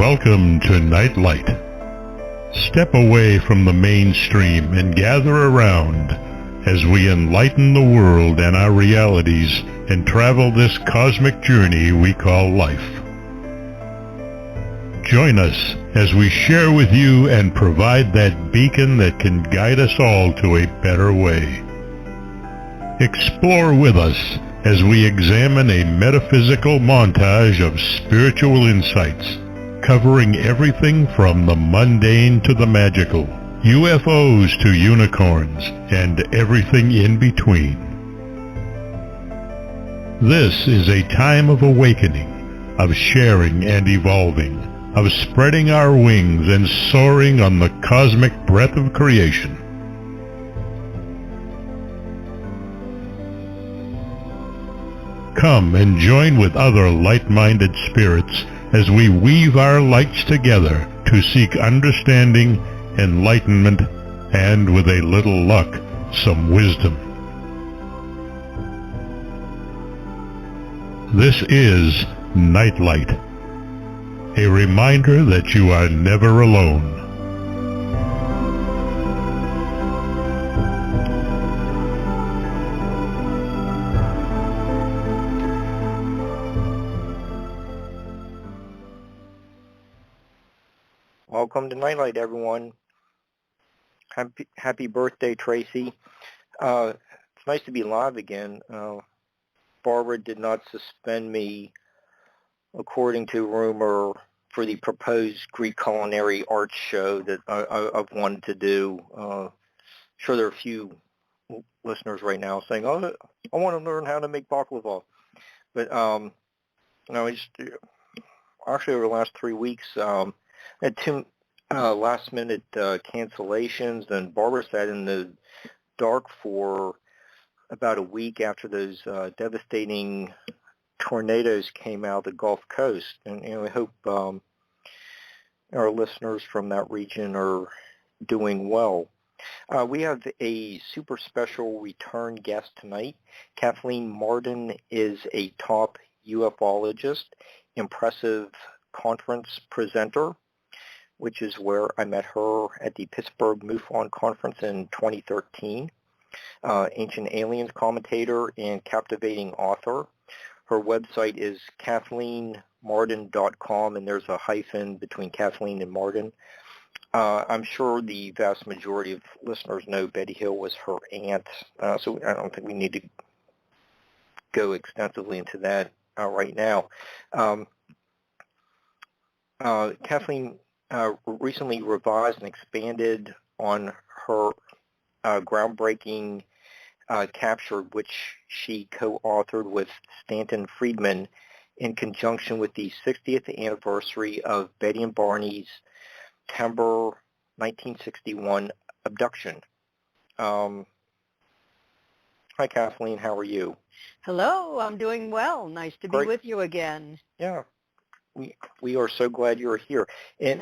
Welcome to Nightlight. Step away from the mainstream and gather around as we enlighten the world and our realities and travel this cosmic journey we call life. Join us as we share with you and provide that beacon that can guide us all to a better way. Explore with us as we examine a metaphysical montage of spiritual insights, covering everything from the mundane to the magical, UFOs to unicorns, and everything in between. This is a time of awakening, of sharing and evolving, of spreading our wings and soaring on the cosmic breath of creation. Come and join with other light-minded spirits as we weave our lights together to seek understanding, enlightenment, and with a little luck, some wisdom. This is Nightlight, a reminder that you are never alone. Welcome to Nightlight, everyone. Happy birthday, Tracy. It's nice to be live again. Barbara did not suspend me, according to rumor, for the proposed Greek culinary arts show that I've wanted to do. Sure, there are a few listeners right now saying, "Oh, I want to learn how to make baklava." But actually over the last 3 weeks, I had two last-minute cancellations, and Barbara sat in the dark for about a week after those devastating tornadoes came out of the Gulf Coast. And I hope our listeners from that region are doing well. We have a super special return guest tonight. Kathleen Martin is a top ufologist, impressive conference presenter, which is where I met her at the Pittsburgh MUFON conference in 2013. Ancient Aliens commentator and captivating author. Her website is KathleenMartin.com, and there's a hyphen between Kathleen and Martin. I'm sure the vast majority of listeners know Betty Hill was her aunt, so I don't think we need to go extensively into that right now. Kathleen recently revised and expanded on her groundbreaking capture, which she co-authored with Stanton Friedman in conjunction with the 60th anniversary of Betty and Barney's September 1961 abduction. Hi, Kathleen. How are you? Hello. I'm doing well. Nice to be with you again. Yeah. We are so glad you're here. And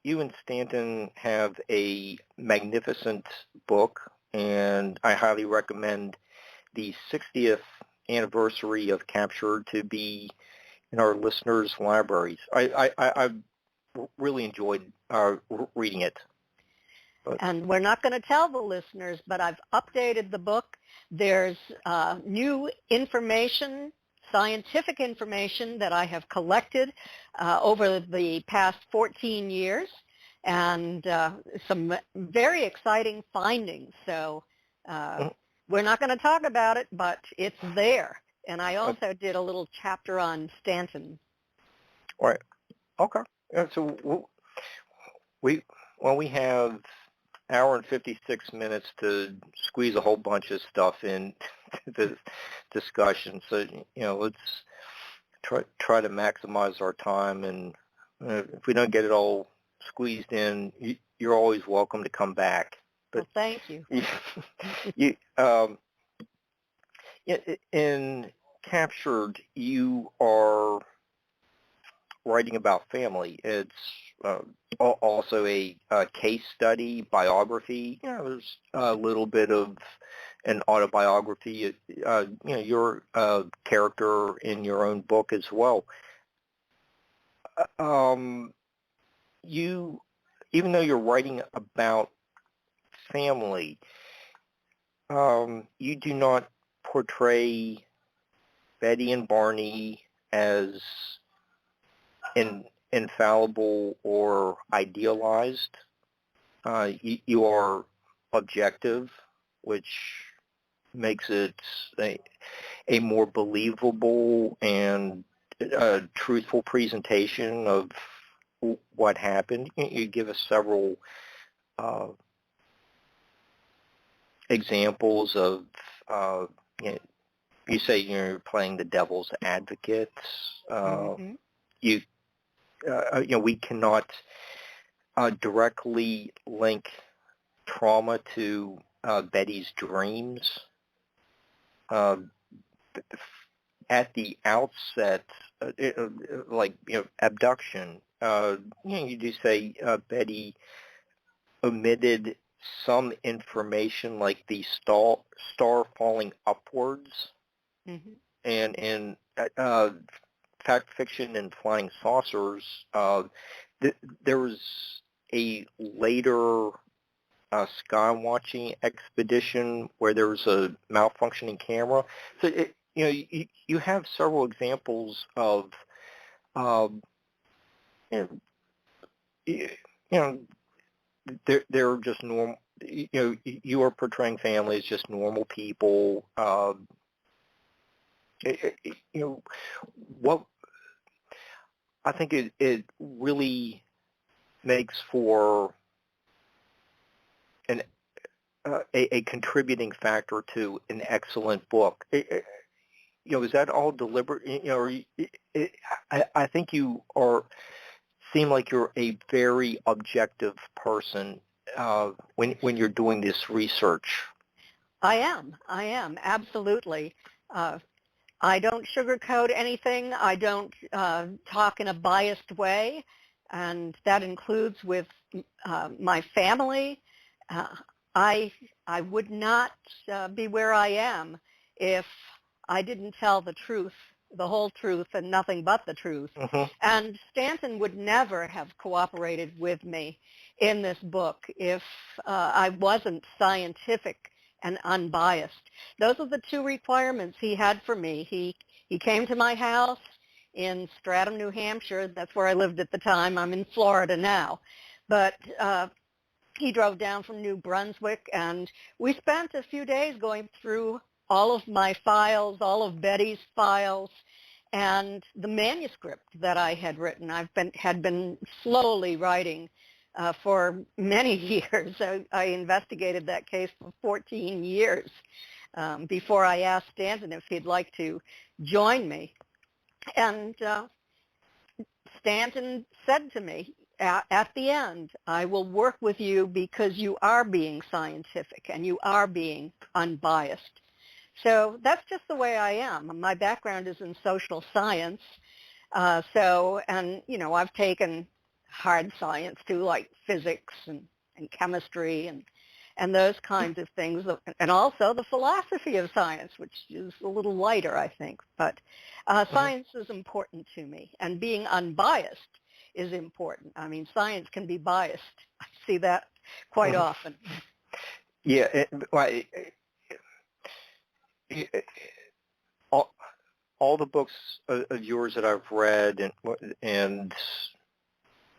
you and Stanton have a magnificent book, and I highly recommend the 60th anniversary of Capture to be in our listeners' libraries. I really enjoyed reading it. And we're not going to tell the listeners, but I've updated the book. There's new information, scientific information that I have collected over the past 14 years, and some very exciting findings. So we're not going to talk about it, but it's there. And I also did a little chapter on Stanton. Right. Okay. Yeah, so we have hour and 56 minutes to squeeze a whole bunch of stuff in the discussion. So, let's try to maximize our time. And if we don't get it all squeezed in, you're always welcome to come back. But well, thank you. In Captured, you are writing about family. It's also a case study, biography. There's a little bit of an autobiography. You're a character in your own book as well. you, even though you're writing about family, you do not portray Betty and Barney as infallible or idealized. You are objective, which makes it a more believable and truthful presentation of what happened. You give us several examples of, you say you're playing the devil's advocate. We cannot directly link trauma to Betty's dreams. At the outset, abduction, you do say Betty omitted some information like the star falling upwards, and fact fiction and flying saucers. There was a later sky watching expedition where there was a malfunctioning camera. So you have several examples of they're just normal. You are portraying family as just normal people. What I think it really makes for a contributing factor to an excellent book. Is that all deliberate? I think you seem like you're a very objective person when you're doing this research. I am absolutely. I don't sugarcoat anything. I don't talk in a biased way, and that includes with my family. I would not be where I am if I didn't tell the truth, the whole truth, and nothing but the truth. And Stanton would never have cooperated with me in this book if I wasn't scientific and unbiased. Those are the two requirements he had for me. He came to my house in Stratham, New Hampshire. That's where I lived at the time. I'm in Florida now. But he drove down from New Brunswick, and we spent a few days going through all of my files, all of Betty's files, and the manuscript that I had written. Had been slowly writing for many years. I investigated that case for 14 years before I asked Stanton if he'd like to join me. And Stanton said to me at the end, I will work with you because you are being scientific and you are being unbiased. So that's just the way I am. My background is in social science. I've taken hard science too, like physics and chemistry and those kinds of things, and also the philosophy of science, which is a little lighter, I think. But science is important to me, and being unbiased is important. I mean, science can be biased. I see that quite often. Yeah, all the books of yours that I've read and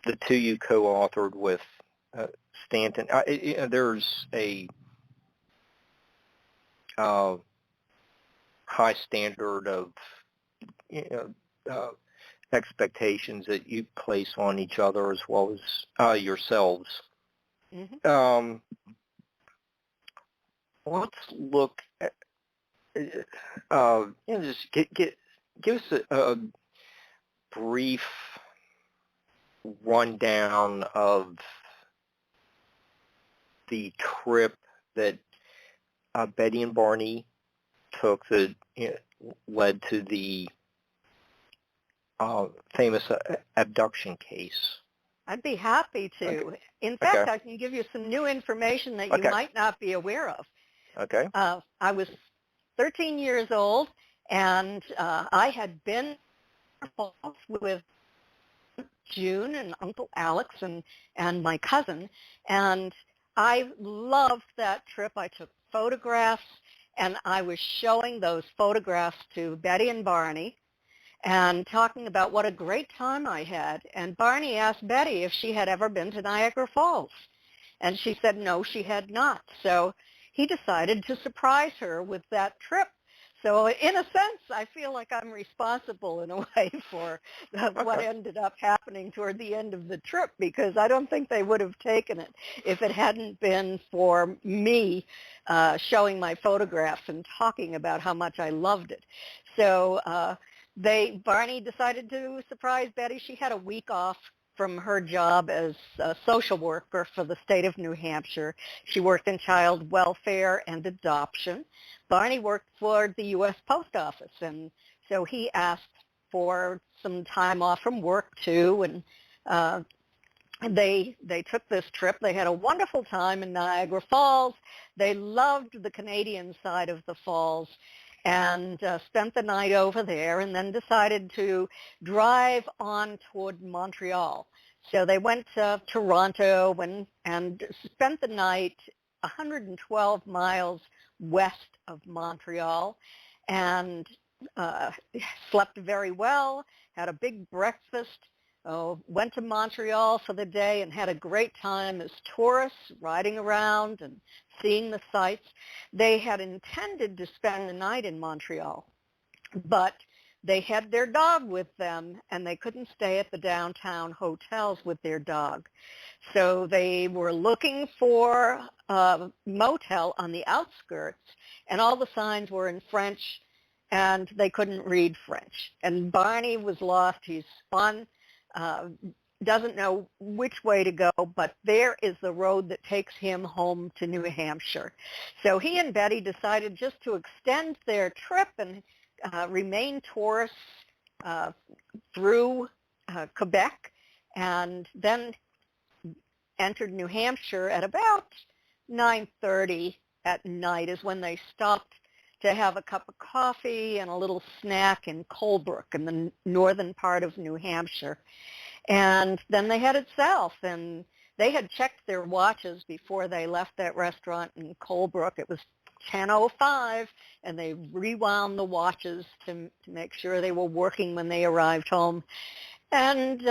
the two you co-authored with Stanton, there's a high standard of expectations that you place on each other as well as yourselves. Let's look at just give us a brief rundown of the trip that Betty and Barney took that led to the famous abduction case. I'd be happy to. Okay. In fact, I can give you some new information that you might not be aware of. Okay. I was 13 years old, and I had been with June and Uncle Alex and my cousin. And I loved that trip. I took photographs, and I was showing those photographs to Betty and Barney and talking about what a great time I had. And Barney asked Betty if she had ever been to Niagara Falls. And she said no, she had not. So he decided to surprise her with that trip. So in a sense, I feel like I'm responsible in a way for what ended up happening toward the end of the trip, because I don't think they would have taken it if it hadn't been for me showing my photographs and talking about how much I loved it. So Barney decided to surprise Betty. She had a week off from her job as a social worker for the state of New Hampshire. She worked in child welfare and adoption. Barney worked for the U.S. Post Office, and so he asked for some time off from work too, and they took this trip. They had a wonderful time in Niagara Falls. They loved the Canadian side of the falls, and spent the night over there, and then decided to drive on toward Montreal. So they went to Toronto and spent the night 112 miles west of Montreal, and slept very well, had a big breakfast, went to Montreal for the day and had a great time as tourists riding around and seeing the sights. They had intended to spend the night in Montreal, but they had their dog with them, and they couldn't stay at the downtown hotels with their dog. So they were looking for a motel on the outskirts, and all the signs were in French, and they couldn't read French. And Barney was lost. He's on doesn't know which way to go, but there is the road that takes him home to New Hampshire. So he and Betty decided just to extend their trip and remain tourists through Quebec, and then entered New Hampshire at about 9:30 at night is when they stopped to have a cup of coffee and a little snack in Colebrook in the northern part of New Hampshire. And then they headed south, and they had checked their watches before they left that restaurant in Colebrook. It was 10:05, and they rewound the watches to make sure they were working when they arrived home, and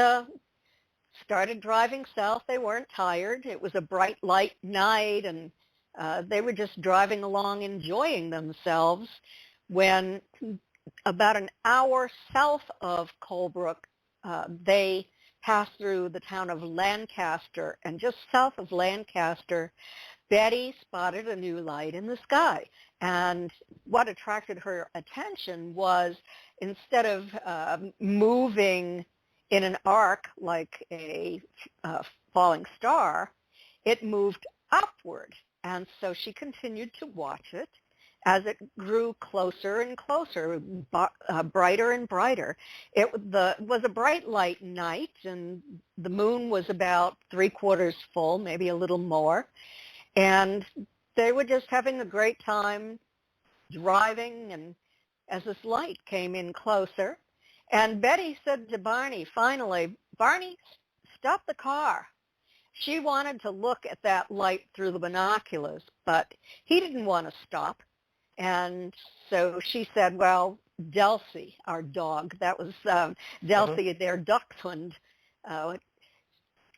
started driving south. They weren't tired. It was a bright, light night, and they were just driving along enjoying themselves when about an hour south of Colebrook, they passed through the town of Lancaster, and just south of Lancaster, Betty spotted a new light in the sky. And what attracted her attention was, instead of moving in an arc like a falling star, it moved upward. And so she continued to watch it as it grew closer and closer, brighter and brighter. It was a bright, light night, and the moon was about 3/4 full, maybe a little more. And they were just having a great time driving, and as this light came in closer, and Betty said to Barney, finally, "Barney, stop the car." She wanted to look at that light through the binoculars, but he didn't want to stop. And so she said, well, Delcy, our dog, that was Delcy, their dachshund,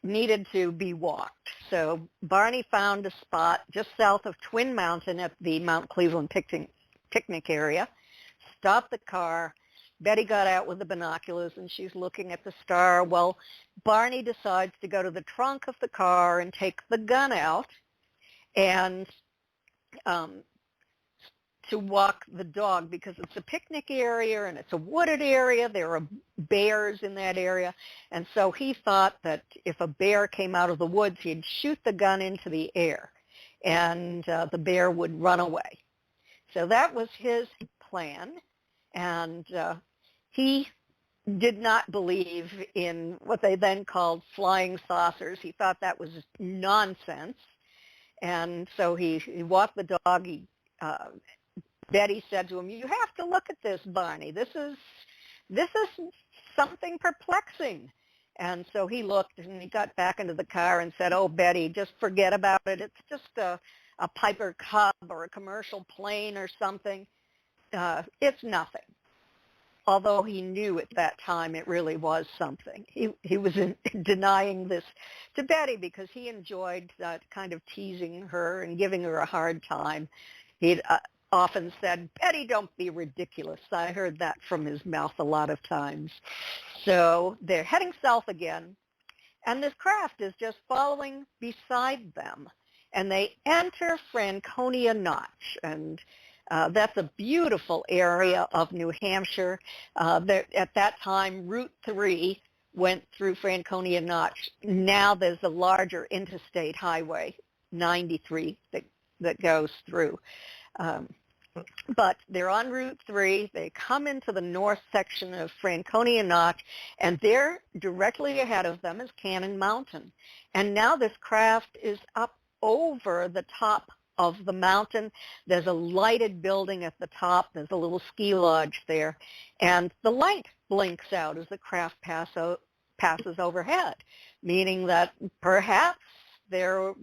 needed to be walked. So Barney found a spot just south of Twin Mountain at the Mount Cleveland picnic area, stopped the car. Betty got out with the binoculars, and she's looking at the star. Well, Barney decides to go to the trunk of the car and take the gun out and to walk the dog, because it's a picnic area and it's a wooded area. There are bears in that area. And so he thought that if a bear came out of the woods, he'd shoot the gun into the air, and the bear would run away. So that was his plan. And he did not believe in what they then called flying saucers. He thought that was nonsense. And so he walked the dog. Betty said to him, "You have to look at this, Barney. This is something perplexing." And so he looked, and he got back into the car and said, "Oh, Betty, just forget about it. It's just a Piper Cub or a commercial plane or something. It's nothing." Although he knew at that time it really was something. He was denying this to Betty because he enjoyed kind of teasing her and giving her a hard time. He'd often said, "Betty, don't be ridiculous." I heard that from his mouth a lot of times. So they're heading south again, and this craft is just following beside them. And they enter Franconia Notch, and that's a beautiful area of New Hampshire. At that time, Route 3 went through Franconia Notch. Now there's a larger interstate highway, 93, that goes through. But they're on Route 3. They come into the north section of Franconia Notch, and there directly ahead of them is Cannon Mountain. And now this craft is up over the top of the mountain. There's a lighted building at the top. There's a little ski lodge there. And the light blinks out as the craft passes overhead, meaning that perhaps there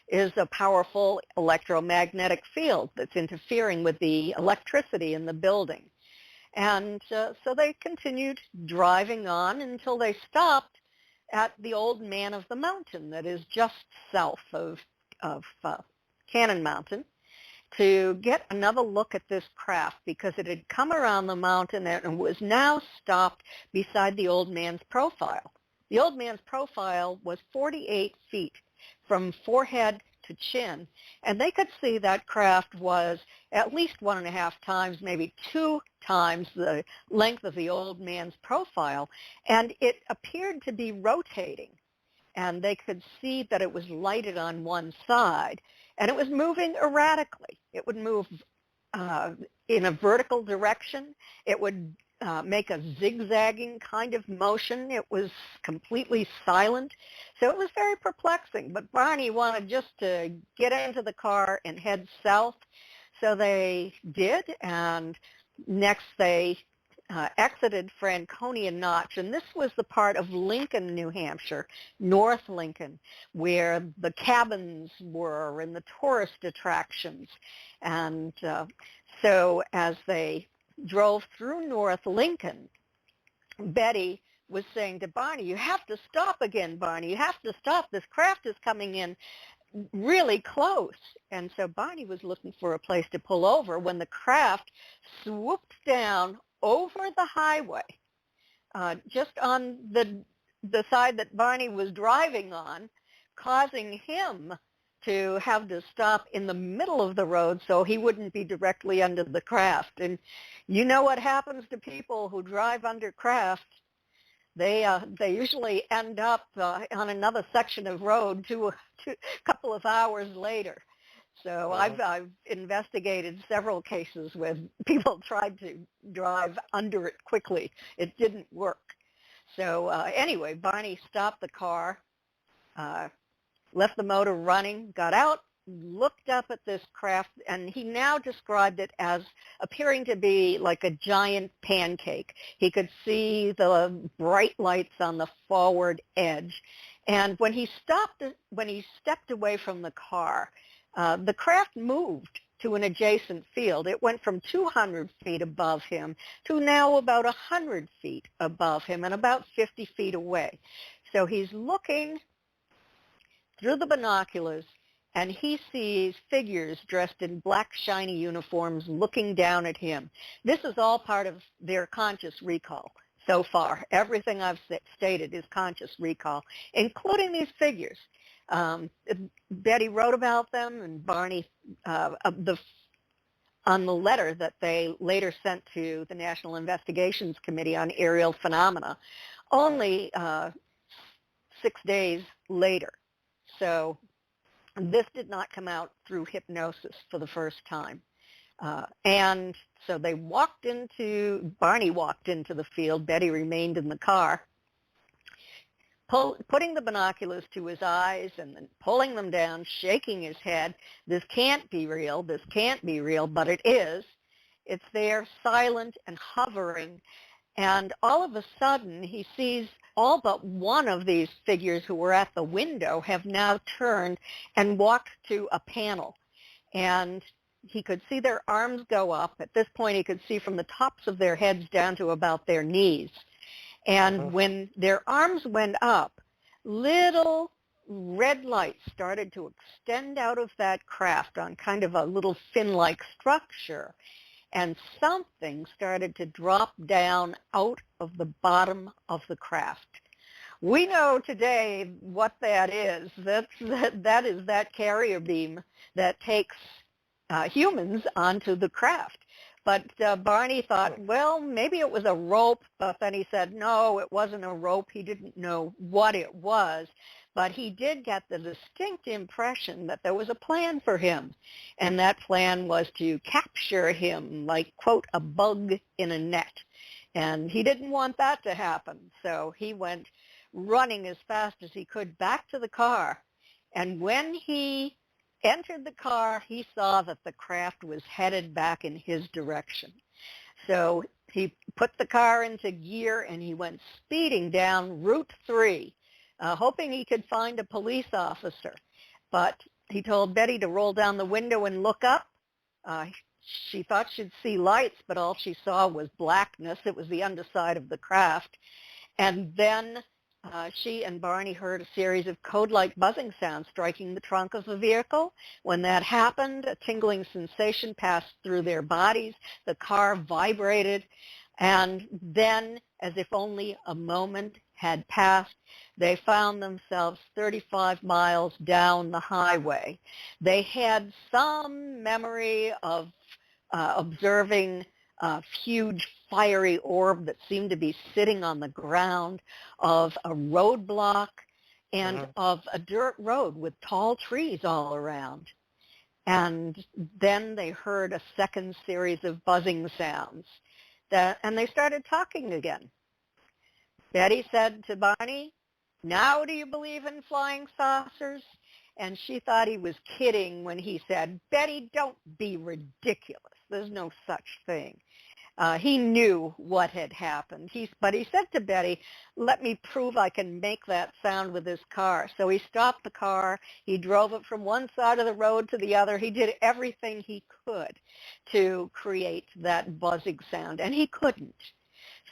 is a powerful electromagnetic field that's interfering with the electricity in the building. And so they continued driving on until they stopped at the Old Man of the Mountain that is just south of Cannon Mountain, to get another look at this craft, because it had come around the mountain and was now stopped beside the Old Man's profile. The Old Man's profile was 48 feet from forehead to chin, and they could see that craft was at least 1.5 times, maybe 2 times the length of the Old Man's profile, and it appeared to be rotating. And they could see that it was lighted on one side, and it was moving erratically. It would move in a vertical direction. It would make a zigzagging kind of motion. It was completely silent. So it was very perplexing. But Barney wanted just to get into the car and head south. So they did, and next they exited Franconia Notch, and this was the part of Lincoln, New Hampshire, North Lincoln, where the cabins were and the tourist attractions. And so as they drove through North Lincoln, Betty was saying to Barney, "You have to stop again, Barney. You have to stop. This craft is coming in really close." And so Barney was looking for a place to pull over when the craft swooped down over the highway, just on the side that Barney was driving on, causing him to have to stop in the middle of the road so he wouldn't be directly under the craft. And you know what happens to people who drive under craft. They usually end up on another section of road a couple of hours later. So I've investigated several cases where people tried to drive under it quickly. It didn't work. So anyway, Barney stopped the car, left the motor running, got out, looked up at this craft, and he now described it as appearing to be like a giant pancake. He could see the bright lights on the forward edge. And when he stepped away from the car, the craft moved to an adjacent field. It went from 200 feet above him to now about 100 feet above him and about 50 feet away. So he's looking through the binoculars, and he sees figures dressed in black, shiny uniforms looking down at him. This is all part of their conscious recall so far. Everything I've stated is conscious recall, including these figures. Betty wrote about them, and Barney, on the letter that they later sent to the National Investigations Committee on Aerial Phenomena, only 6 days later. So this did not come out through hypnosis for the first time. And so Barney walked into the field. Betty remained in the car, putting the binoculars to his eyes and then pulling them down, shaking his head. This can't be real. This can't be real, but it is. It's there, silent and hovering. And all of a sudden, he sees all but one of these figures who were at the window have now turned and walked to a panel. And he could see their arms go up. At this point, he could see from the tops of their heads down to about their knees. And when their arms went up, little red lights started to extend out of that craft on kind of a little fin-like structure. And something started to drop down out of the bottom of the craft. We know today what that is. That is that carrier beam that takes humans onto the craft. But Barney thought, well, maybe it was a rope, but then he said, no, it wasn't a rope. He didn't know what it was, but he did get the distinct impression that there was a plan for him, and that plan was to capture him like, quote, a bug in a net. And he didn't want that to happen, so he went running as fast as he could back to the car, and when he entered the car, he saw that the craft was headed back in his direction. So he put the car into gear and he went speeding down Route 3, hoping he could find a police officer. But he told Betty to roll down the window and look up. She thought she'd see lights, but all she saw was blackness. It was the underside of the craft. And then she and Barney heard a series of code-like buzzing sounds striking the trunk of the vehicle. When that happened, a tingling sensation passed through their bodies. The car vibrated. And then, as if only a moment had passed, they found themselves 35 miles down the highway. They had some memory of observing a huge fiery orb that seemed to be sitting on the ground, of a roadblock, and of a dirt road with tall trees all around. And then they heard a second series of buzzing sounds, and they started talking again. Betty said to Barney, "Now do you believe in flying saucers?" And she thought he was kidding when he said, "Betty, don't be ridiculous. There's no such thing." He knew what had happened. But he said to Betty, "Let me prove I can make that sound with this car." So he stopped the car. He drove it from one side of the road to the other. He did everything he could to create that buzzing sound, and he couldn't.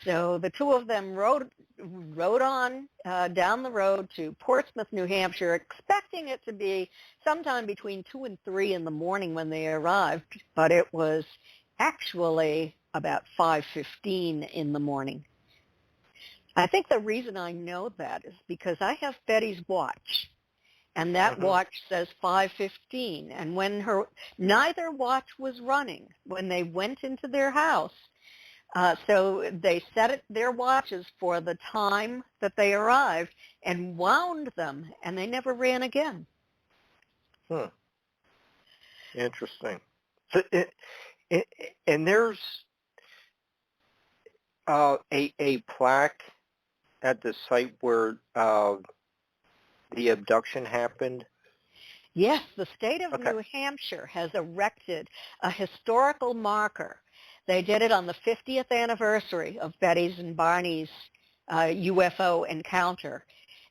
So the two of them rode on down the road to Portsmouth, New Hampshire, expecting it to be sometime between 2 and 3 in the morning when they arrived, but it was actually about 5:15 in the morning. I think the reason I know that is because I have Betty's watch, and that watch says 5:15, and when neither watch was running when they went into their house. So they set their watches for the time that they arrived and wound them, and they never ran again. Interesting. So and there's a plaque at the site where the abduction happened? Yes, the state of New Hampshire has erected a historical marker. They did it on the 50th anniversary of Betty's and Barney's UFO encounter.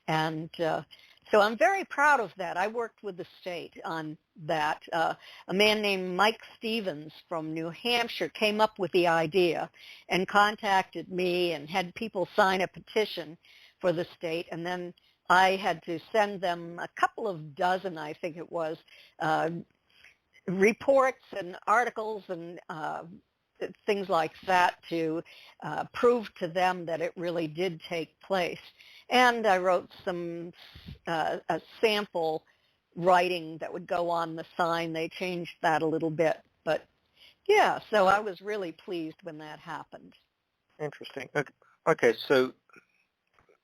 And so I'm very proud of that. I worked with the state on that. A man named Mike Stevens from New Hampshire came up with the idea and contacted me and had people sign a petition for the state. And then I had to send them a couple of dozen, I think it was, reports and articles and things like that to prove to them that it really did take place. And I wrote some a sample writing that would go on the sign. They changed that a little bit. But, yeah, so I was really pleased when that happened. Interesting. Okay, so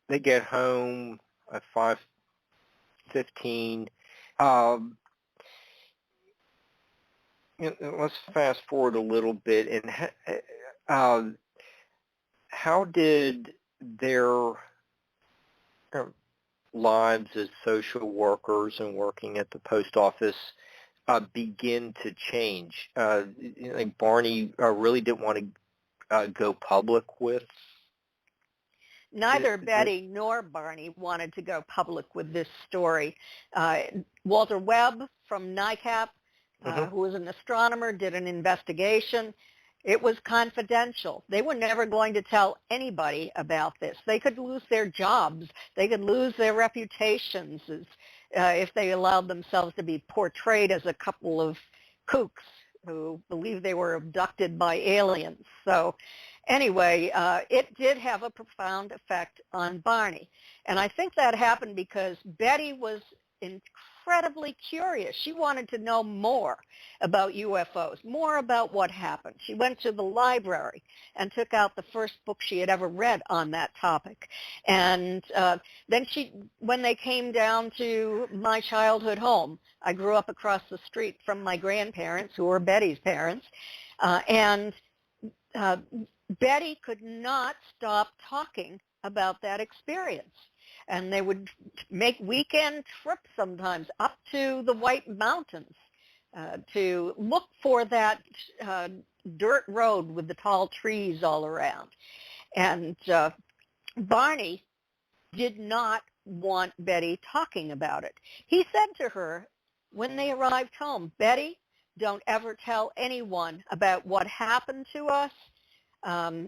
they get home at 5:15. Let's fast forward a little bit. And how did their lives as social workers and working at the post office begin to change? Barney really didn't want to go public with neither Betty nor Barney wanted to go public with this story. Walter Webb from NICAP, who was an astronomer, did an investigation. It was confidential. They were never going to tell anybody about this. They could lose their jobs. They could lose their reputations if they allowed themselves to be portrayed as a couple of kooks who believed they were abducted by aliens. So anyway, it did have a profound effect on Barney. And I think that happened because Betty was incredibly curious. She wanted to know more about UFOs, more about what happened. She went to the library and took out the first book she had ever read on that topic. And then when they came down to my childhood home, I grew up across the street from my grandparents, who were Betty's parents, and Betty could not stop talking about that experience. And they would make weekend trips sometimes up to the White Mountains to look for that dirt road with the tall trees all around. And Barney did not want Betty talking about it. He said to her when they arrived home, "Betty, don't ever tell anyone about what happened to us.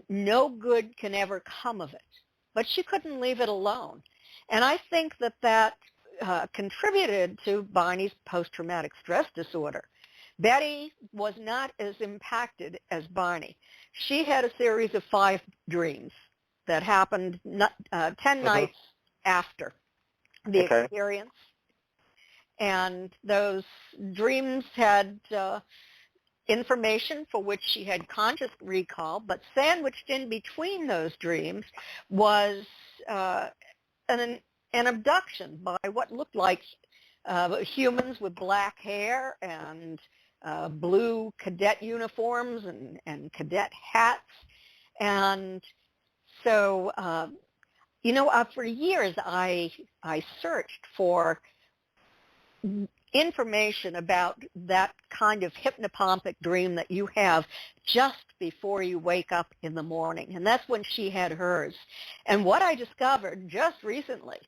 No good can ever come of it." But she couldn't leave it alone. And I think that contributed to Barney's post-traumatic stress disorder. Betty was not as impacted as Barney. She had a series of 5 dreams that happened 10 nights after the experience. And those dreams had information for which she had conscious recall, but sandwiched in between those dreams was an abduction by what looked like humans with black hair and blue cadet uniforms and cadet hats. And so, for years I searched for information about that kind of hypnopompic dream that you have just before you wake up in the morning. And that's when she had hers. And what I discovered just recently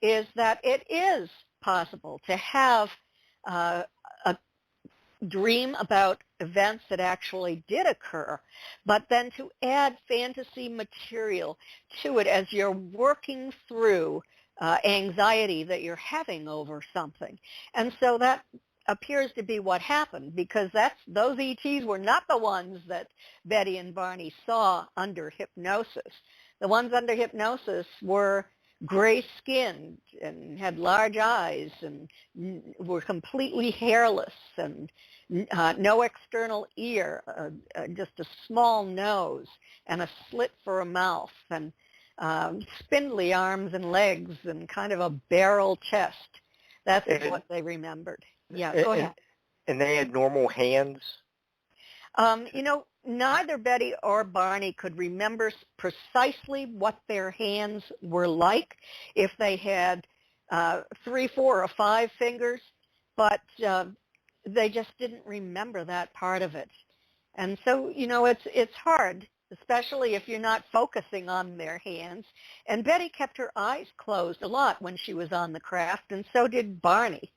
is that it is possible to have a dream about events that actually did occur, but then to add fantasy material to it as you're working through anxiety that you're having over something. And so that appears to be what happened, because those ETs were not the ones that Betty and Barney saw under hypnosis. The ones under hypnosis were gray-skinned and had large eyes and were completely hairless and no external ear, just a small nose and a slit for a mouth and spindly arms and legs and kind of a barrel chest. That's what they remembered. Yeah, go ahead. And they had normal hands? Neither Betty or Barney could remember precisely what their hands were like, if they had 3, 4, or 5 fingers, but they just didn't remember that part of it. And so, it's hard, especially if you're not focusing on their hands. And Betty kept her eyes closed a lot when she was on the craft, and so did Barney.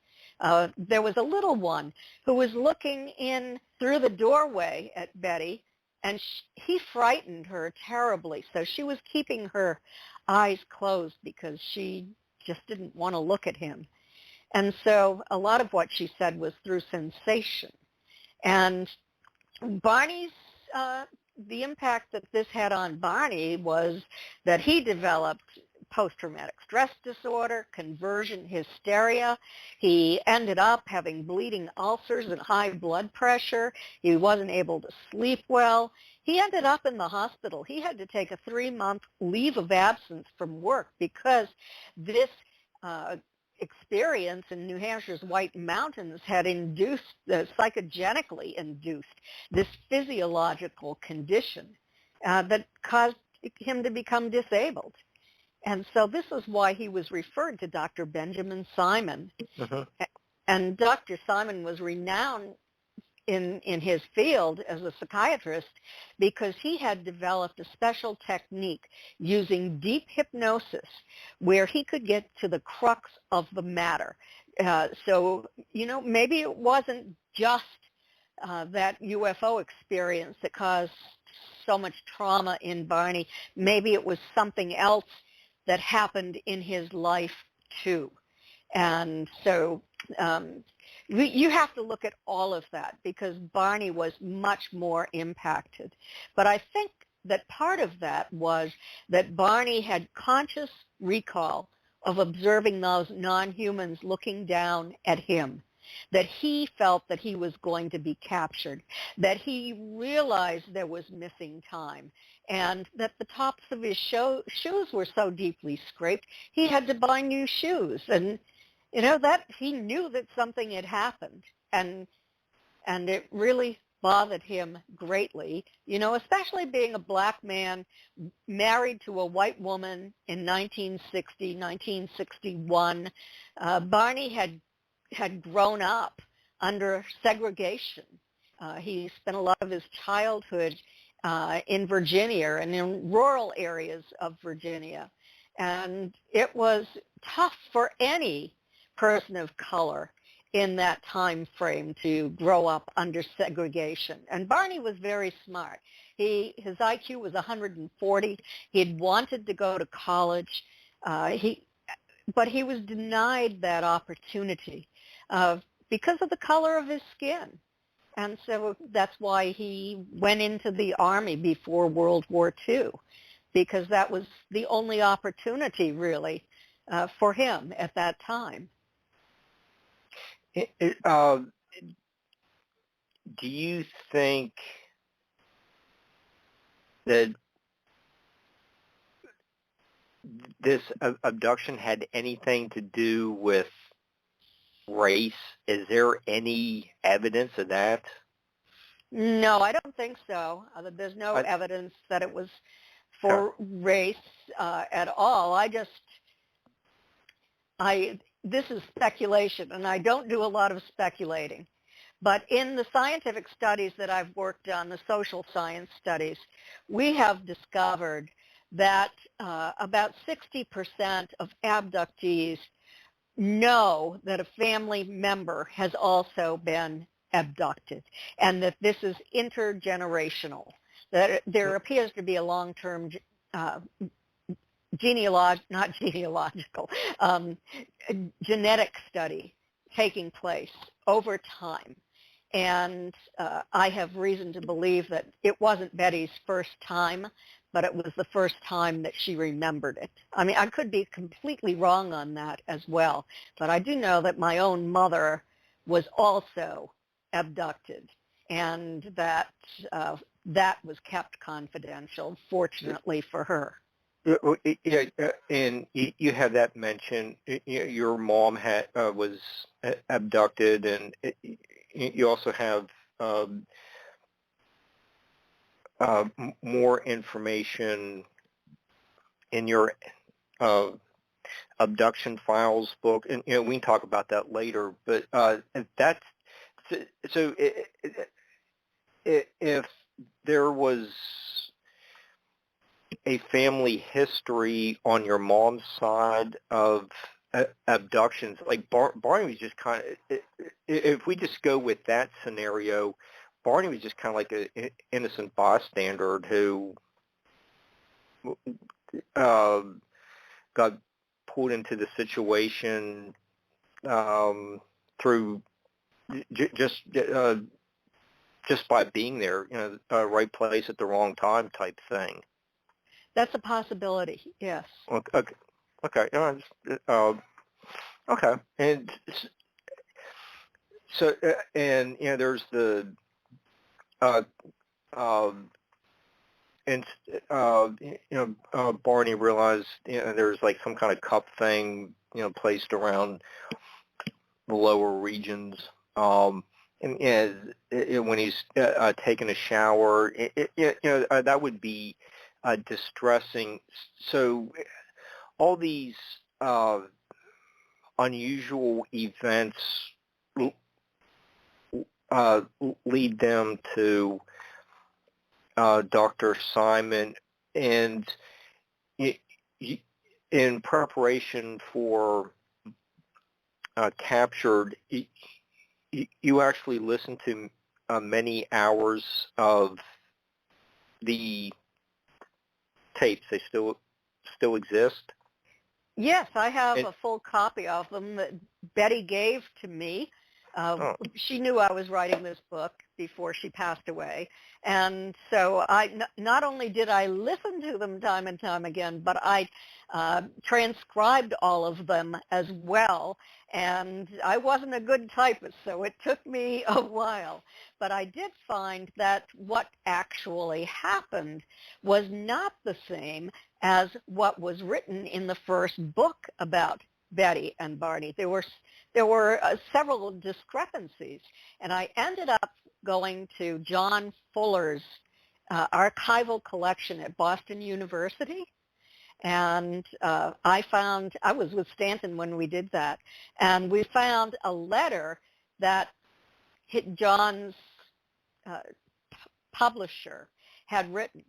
There was a little one who was looking in through the doorway at Betty, and he frightened her terribly. So she was keeping her eyes closed because she just didn't want to look at him. And so a lot of what she said was through sensation. And Barney's, the impact that this had on Barney was that he developed post-traumatic stress disorder, conversion hysteria. He ended up having bleeding ulcers and high blood pressure. He wasn't able to sleep well. He ended up in the hospital. He had to take a 3-month leave of absence from work because this experience in New Hampshire's White Mountains had psychogenically induced this physiological condition that caused him to become disabled. And so this is why he was referred to Dr. Benjamin Simon. And Dr. Simon was renowned in his field as a psychiatrist because he had developed a special technique using deep hypnosis where he could get to the crux of the matter. So, maybe it wasn't just that UFO experience that caused so much trauma in Barney. Maybe it was something else that happened in his life too. And so you have to look at all of that because Barney was much more impacted. But I think that part of that was that Barney had conscious recall of observing those non-humans looking down at him, that he felt that he was going to be captured, that he realized there was missing time, and that the tops of his shoes were so deeply scraped, he had to buy new shoes. And, that he knew that something had happened, and it really bothered him greatly, especially being a black man married to a white woman in 1960, 1961. Barney had grown up under segregation. He spent a lot of his childhood in Virginia and in rural areas of Virginia. And it was tough for any person of color in that time frame to grow up under segregation. And Barney was very smart. His IQ was 140. He had wanted to go to college, but he was denied that opportunity because of the color of his skin. And so that's why he went into the Army before World War II, because that was the only opportunity, really, for him at that time. Do you think that this abduction had anything to do with race? Is there any evidence of that? No, I don't think so. There's no evidence that it was for race at all. This is speculation, and I don't do a lot of speculating. But in the scientific studies that I've worked on, the social science studies, we have discovered that about 60% of abductees know that a family member has also been abducted, and that this is intergenerational, that there appears to be a long-term genetic study taking place over time. And I have reason to believe that it wasn't Betty's first time, but it was the first time that she remembered it. I mean, I could be completely wrong on that as well, but I do know that my own mother was also abducted, and that was kept confidential, fortunately for her. Yeah, and you had that mentioned. Your mom was abducted, and you also have more information in your abduction files book, and we can talk about that later. But that's so. If there was a family history on your mom's side of abductions, like Barney was just kind of, if we just go with that scenario, Barney was just kind of like an innocent bystander who got pulled into the situation through just by being there, right place at the wrong time type thing. That's a possibility, yes. Okay. Okay. And so, and there's the Barney realized there's like some kind of cup thing placed around the lower regions, and when he's taking a shower, that would be distressing. So all these unusual events lead them to Dr. Simon, and in preparation for Captured, you actually listened to many hours of the tapes. They still exist? Yes, I have a full copy of them that Betty gave to me. She knew I was writing this book before she passed away. And so not only did I listen to them time and time again, but I transcribed all of them as well. And I wasn't a good typist, so it took me a while. But I did find that what actually happened was not the same as what was written in the first book about Betty and Barney. There were several discrepancies, and I ended up going to John Fuller's archival collection at Boston University, and I was with Stanton when we did that, and we found a letter that John's publisher had written,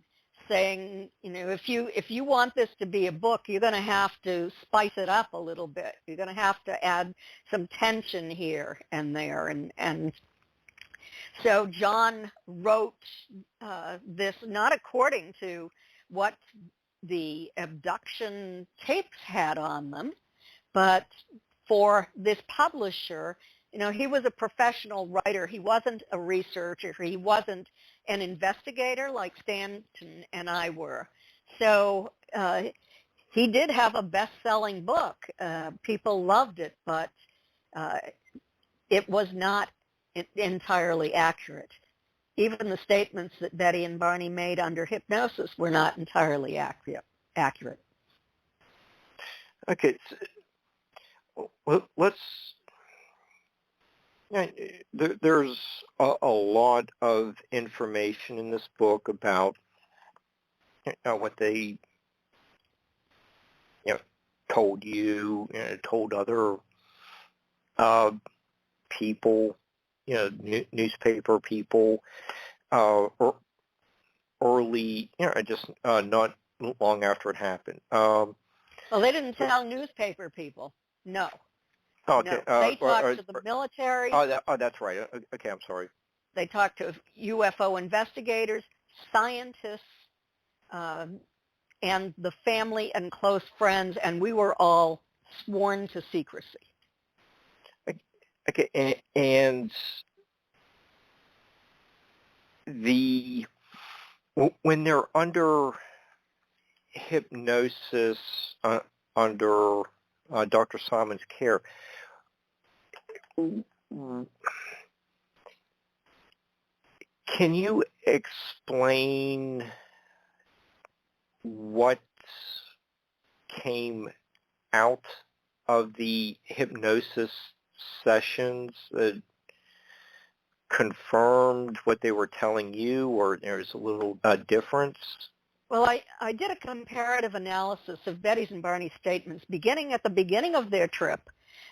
saying, if you want this to be a book, you're going to have to spice it up a little bit. You're going to have to add some tension here and there. And so John wrote this not according to what the abduction tapes had on them, but for this publisher. He was a professional writer. He wasn't a researcher. He wasn't an investigator like Stanton and I were. So he did have a best-selling book. People loved it, but it was not entirely accurate. Even the statements that Betty and Barney made under hypnosis were not entirely accurate. Okay, well, let's... There's a lot of information in this book about what they told you, told other people, newspaper people, early, just not long after it happened. Well, they didn't tell newspaper people. No. Oh, okay. No, they talked to the military. Oh, that's right. Okay, I'm sorry. They talked to UFO investigators, scientists, and the family and close friends, and we were all sworn to secrecy. Okay, and when they're under hypnosis, under Dr. Simon's care, can you explain what came out of the hypnosis sessions that confirmed what they were telling you, or there's a little difference? Well, I did a comparative analysis of Betty's and Barney's statements. Beginning at the beginning of their trip,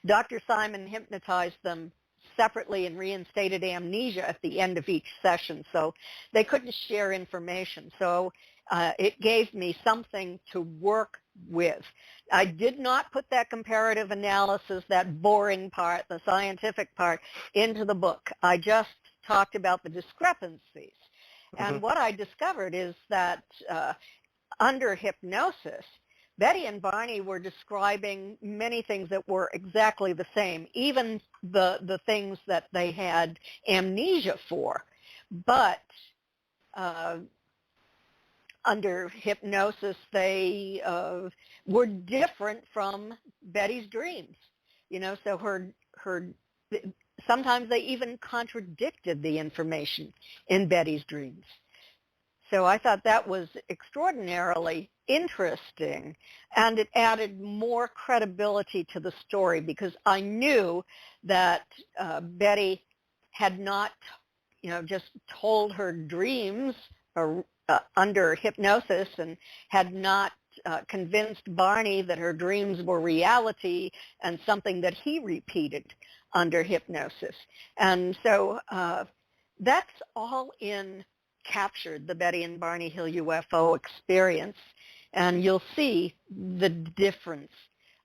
Dr. Simon hypnotized them separately and reinstated amnesia at the end of each session, so they couldn't share information. So it gave me something to work with. I did not put that comparative analysis, that boring part, the scientific part, into the book. I just talked about the discrepancies. And what I discovered is that under hypnosis, Betty and Barney were describing many things that were exactly the same, even the things that they had amnesia for. But under hypnosis, they were different from Betty's dreams. So sometimes they even contradicted the information in Betty's dreams. So I thought that was extraordinarily interesting, and it added more credibility to the story because I knew that Betty had not, just told her dreams under hypnosis and had not convinced Barney that her dreams were reality and something that he repeated under hypnosis. And so that's all captured, the Betty and Barney Hill UFO experience, and you'll see the difference.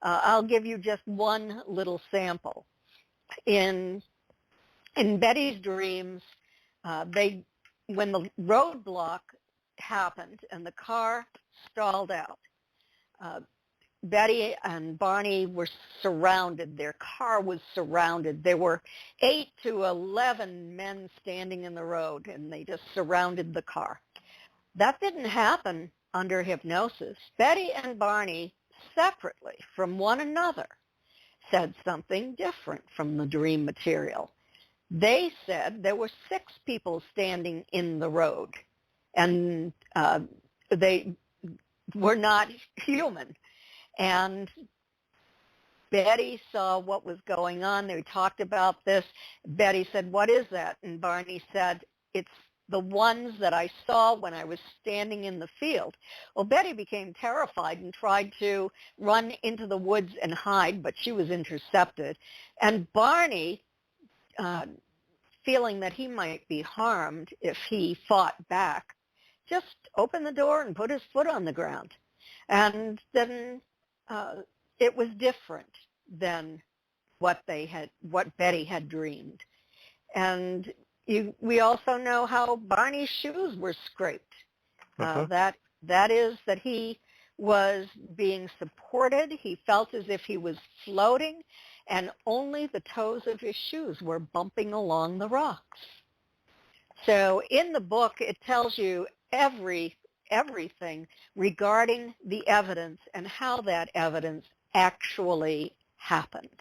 I'll give you just one little sample. In Betty's dreams, when the roadblock happened and the car stalled out, Betty and Barney were surrounded. Their car was surrounded. There were 8 to 11 men standing in the road, and they just surrounded the car. That didn't happen under hypnosis. Betty and Barney, separately from one another, said something different from the dream material. They said there were 6 people standing in the road, and they were not human. And Betty saw what was going on. They talked about this. Betty said, "What is that?" And Barney said, "It's the ones that I saw when I was standing in the field." Well, Betty became terrified and tried to run into the woods and hide, but she was intercepted. And Barney, feeling that he might be harmed if he fought back, just opened the door and put his foot on the ground. And then it was different than what Betty had dreamed. And we also know how Barney's shoes were scraped. That is that he was being supported. He felt as if he was floating, and only the toes of his shoes were bumping along the rocks. So in the book, it tells you everything regarding the evidence and how that evidence actually happened.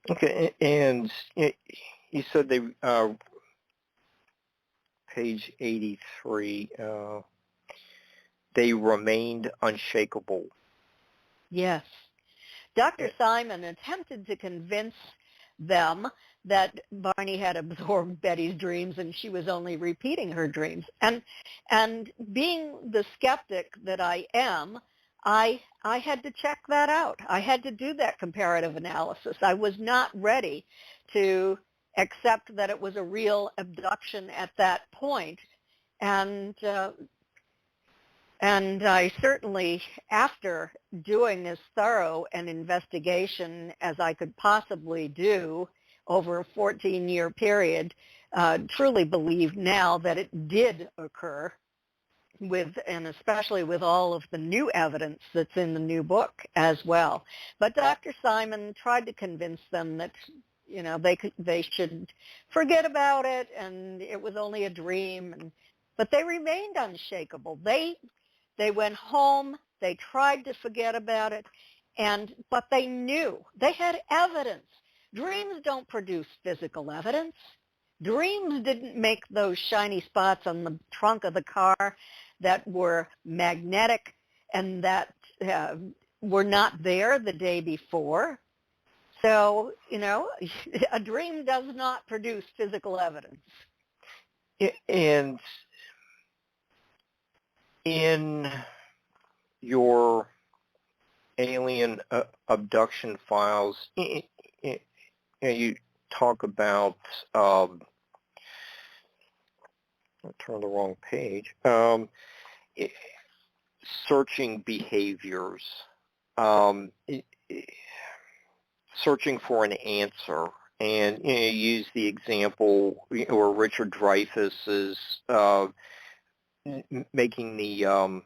Okay, and you said they, page 83, they remained unshakable. Yes. Dr. Simon attempted to convince them that Barney had absorbed Betty's dreams and she was only repeating her dreams. And being the skeptic that I am, I had to check that out. I had to do that comparative analysis. I was not ready to accept that it was a real abduction at that point. And I certainly, after doing as thorough an investigation as I could possibly do over a 14-year period, truly believe now that it did occur, and especially with all of the new evidence that's in the new book as well. But Dr. Simon tried to convince them that, they should forget about it and it was only a dream. But they remained unshakable. They went home. They tried to forget about it, but they knew. They had evidence. Dreams don't produce physical evidence. Dreams didn't make those shiny spots on the trunk of the car that were magnetic and that were not there the day before. So, a dream does not produce physical evidence. And in your alien abduction files, you talk about, I turned the wrong page, searching behaviors, searching for an answer, and you use the example where Richard Dreyfuss is making the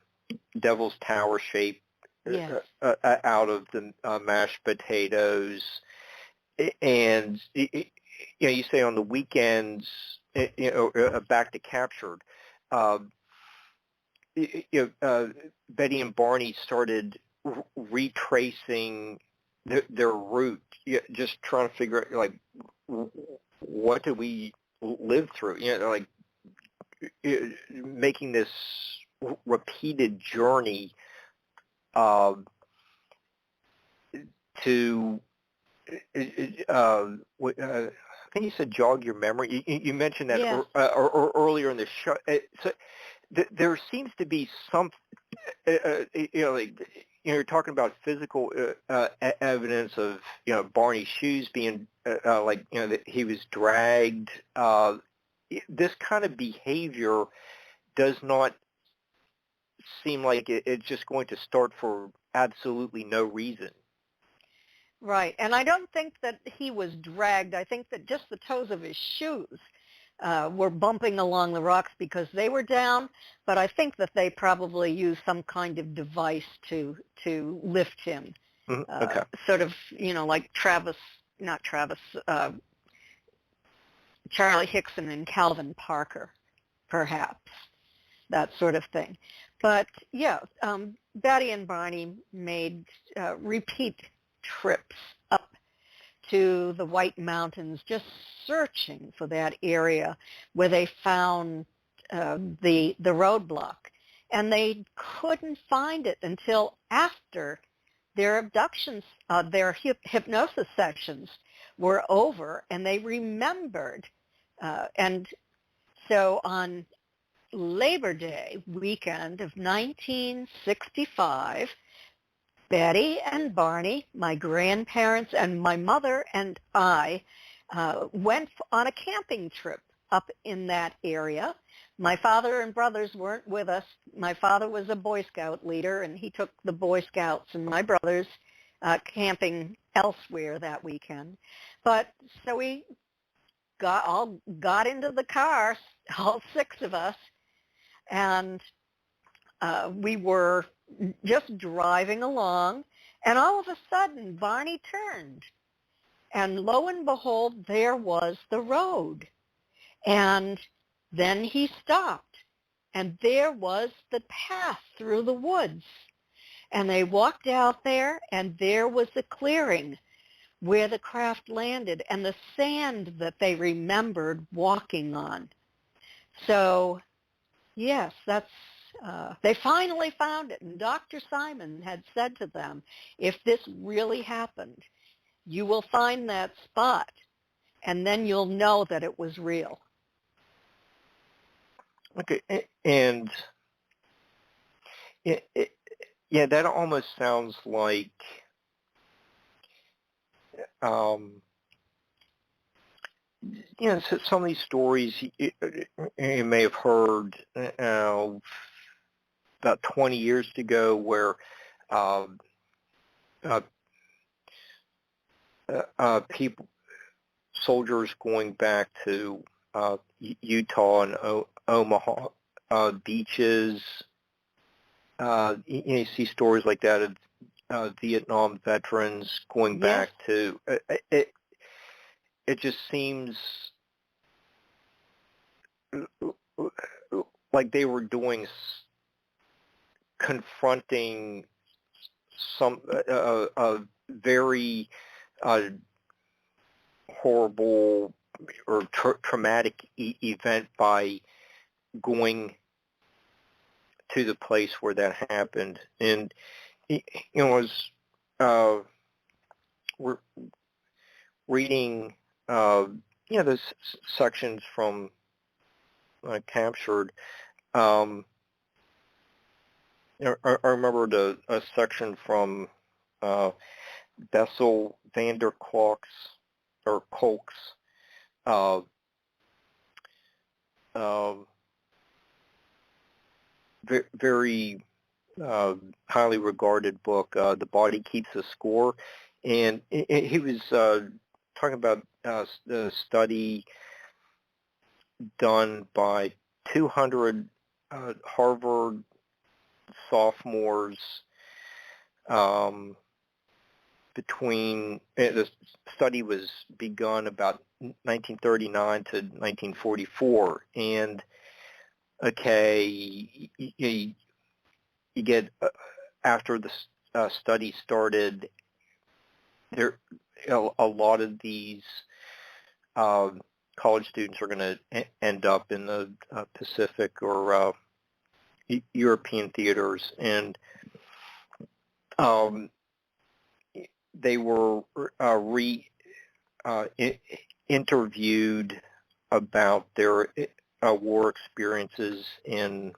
Devil's Tower shape out of the mashed potatoes, and you say on the weekends, back to Captured, Betty and Barney started retracing their route, just trying to figure out, what did we live through? Making this repeated journey to, I think you said jog your memory. You mentioned that earlier in the show. So there seems to be some, you're talking about physical evidence of, Barney's shoes being that he was dragged. This kind of behavior does not seem like it's just going to start for absolutely no reason. Right, and I don't think that he was dragged. I think that just the toes of his shoes were bumping along the rocks because they were down, but I think that they probably used some kind of device to lift him. Okay. Sort of, like Charlie Hickson and Calvin Parker, perhaps, that sort of thing. But yeah, Betty and Barney made repeat trips up to the White Mountains, just searching for that area where they found the roadblock, and they couldn't find it until after their abductions, their hypnosis sessions were over, and they remembered. And so on Labor Day weekend of 1965, Betty and Barney, my grandparents, and my mother and I went on a camping trip up in that area. My father and brothers weren't with us. My father was a Boy Scout leader, and he took the Boy Scouts and my brothers camping elsewhere that weekend. But so we got into the car, all six of us, and we were just driving along, and all of a sudden Barney turned, and lo and behold, there was the road. And then he stopped, and there was the path through the woods. And they walked out there, and there was the clearing where the craft landed and the sand that they remembered walking on. So, yes, they finally found it. And Dr. Simon had said to them, if this really happened, you will find that spot, and then you'll know that it was real. Okay, and that almost sounds like so some of these stories you may have heard about 20 years ago, where soldiers going back to Utah and Omaha beaches. You see stories like that of Vietnam veterans going back to it. It just seems like they were confronting some a very horrible or traumatic event by going to the place where that happened. And as we're reading those sections from Captured, I remember a section from Bessel van der Kolk's very highly regarded book, The Body Keeps a Score. And he was talking about the study done by 200 Harvard sophomores between, the study was begun about 1939 to 1944, and you get, after the study started, there a lot of these college students are going to end up in the Pacific or European theaters, and they were interviewed about their war experiences in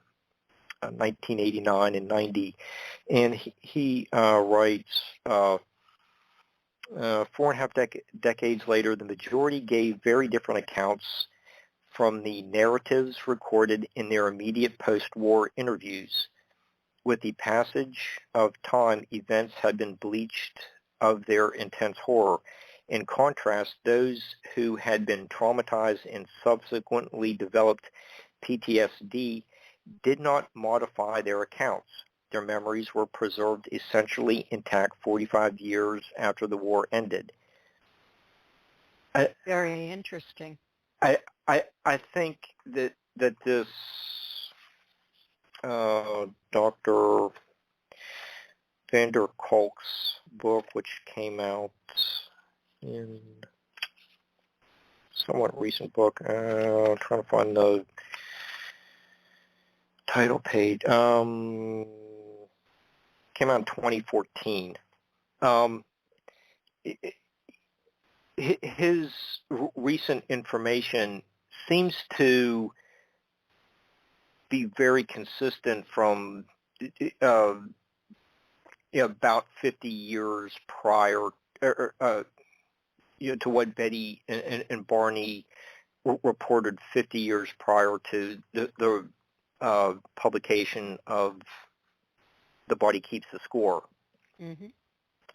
1989 and 90. And he writes, 4.5 decades later, the majority gave very different accounts from the narratives recorded in their immediate post-war interviews. With the passage of time, events had been bleached of their intense horror. In contrast, those who had been traumatized and subsequently developed PTSD did not modify their accounts. Their memories were preserved essentially intact 45 years after the war ended. Very interesting. I think that this Dr. van der Kolk's book, which came out in somewhat recent book, I'm trying to find the title page, came out in 2014. His recent information seems to be very consistent from about 50 years prior to what Betty and Barney reported 50 years prior to the publication of The Body Keeps the Score. Mm-hmm.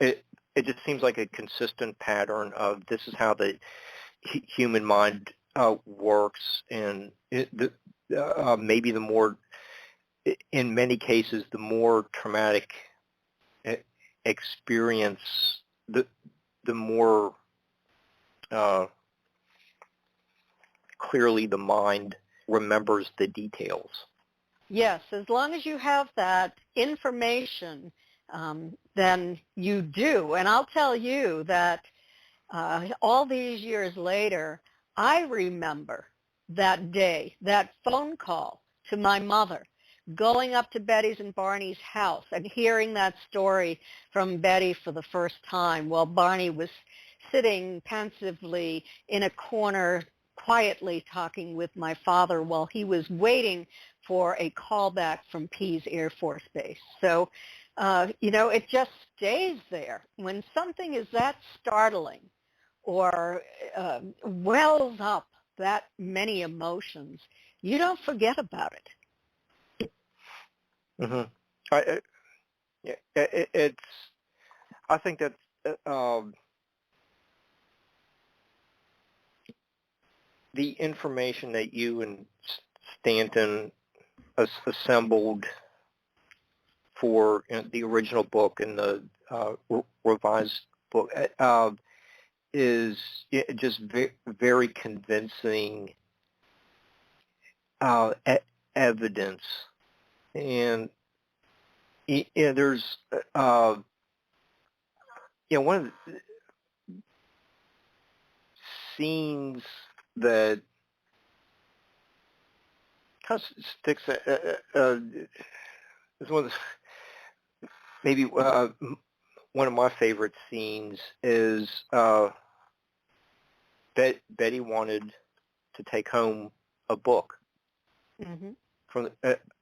It just seems like a consistent pattern of this is how the human mind works, and maybe the more, in many cases, the more traumatic experience, the more clearly the mind remembers the details. Yes, as long as you have that information, then you do. And I'll tell you that all these years later, I remember that day, that phone call to my mother, going up to Betty's and Barney's house and hearing that story from Betty for the first time while Barney was sitting pensively in a corner quietly talking with my father while he was waiting for a call back from Pease Air Force Base. So, it just stays there. When something is that startling or wells up that many emotions, you don't forget about it. Mm-hmm. I think that the information that you and Stanton assembled for the original book and the revised book is just very convincing evidence. And there's one of the scenes that kind of sticks is one of the, maybe one of my favorite scenes is Betty wanted to take home a book. Mm-hmm. From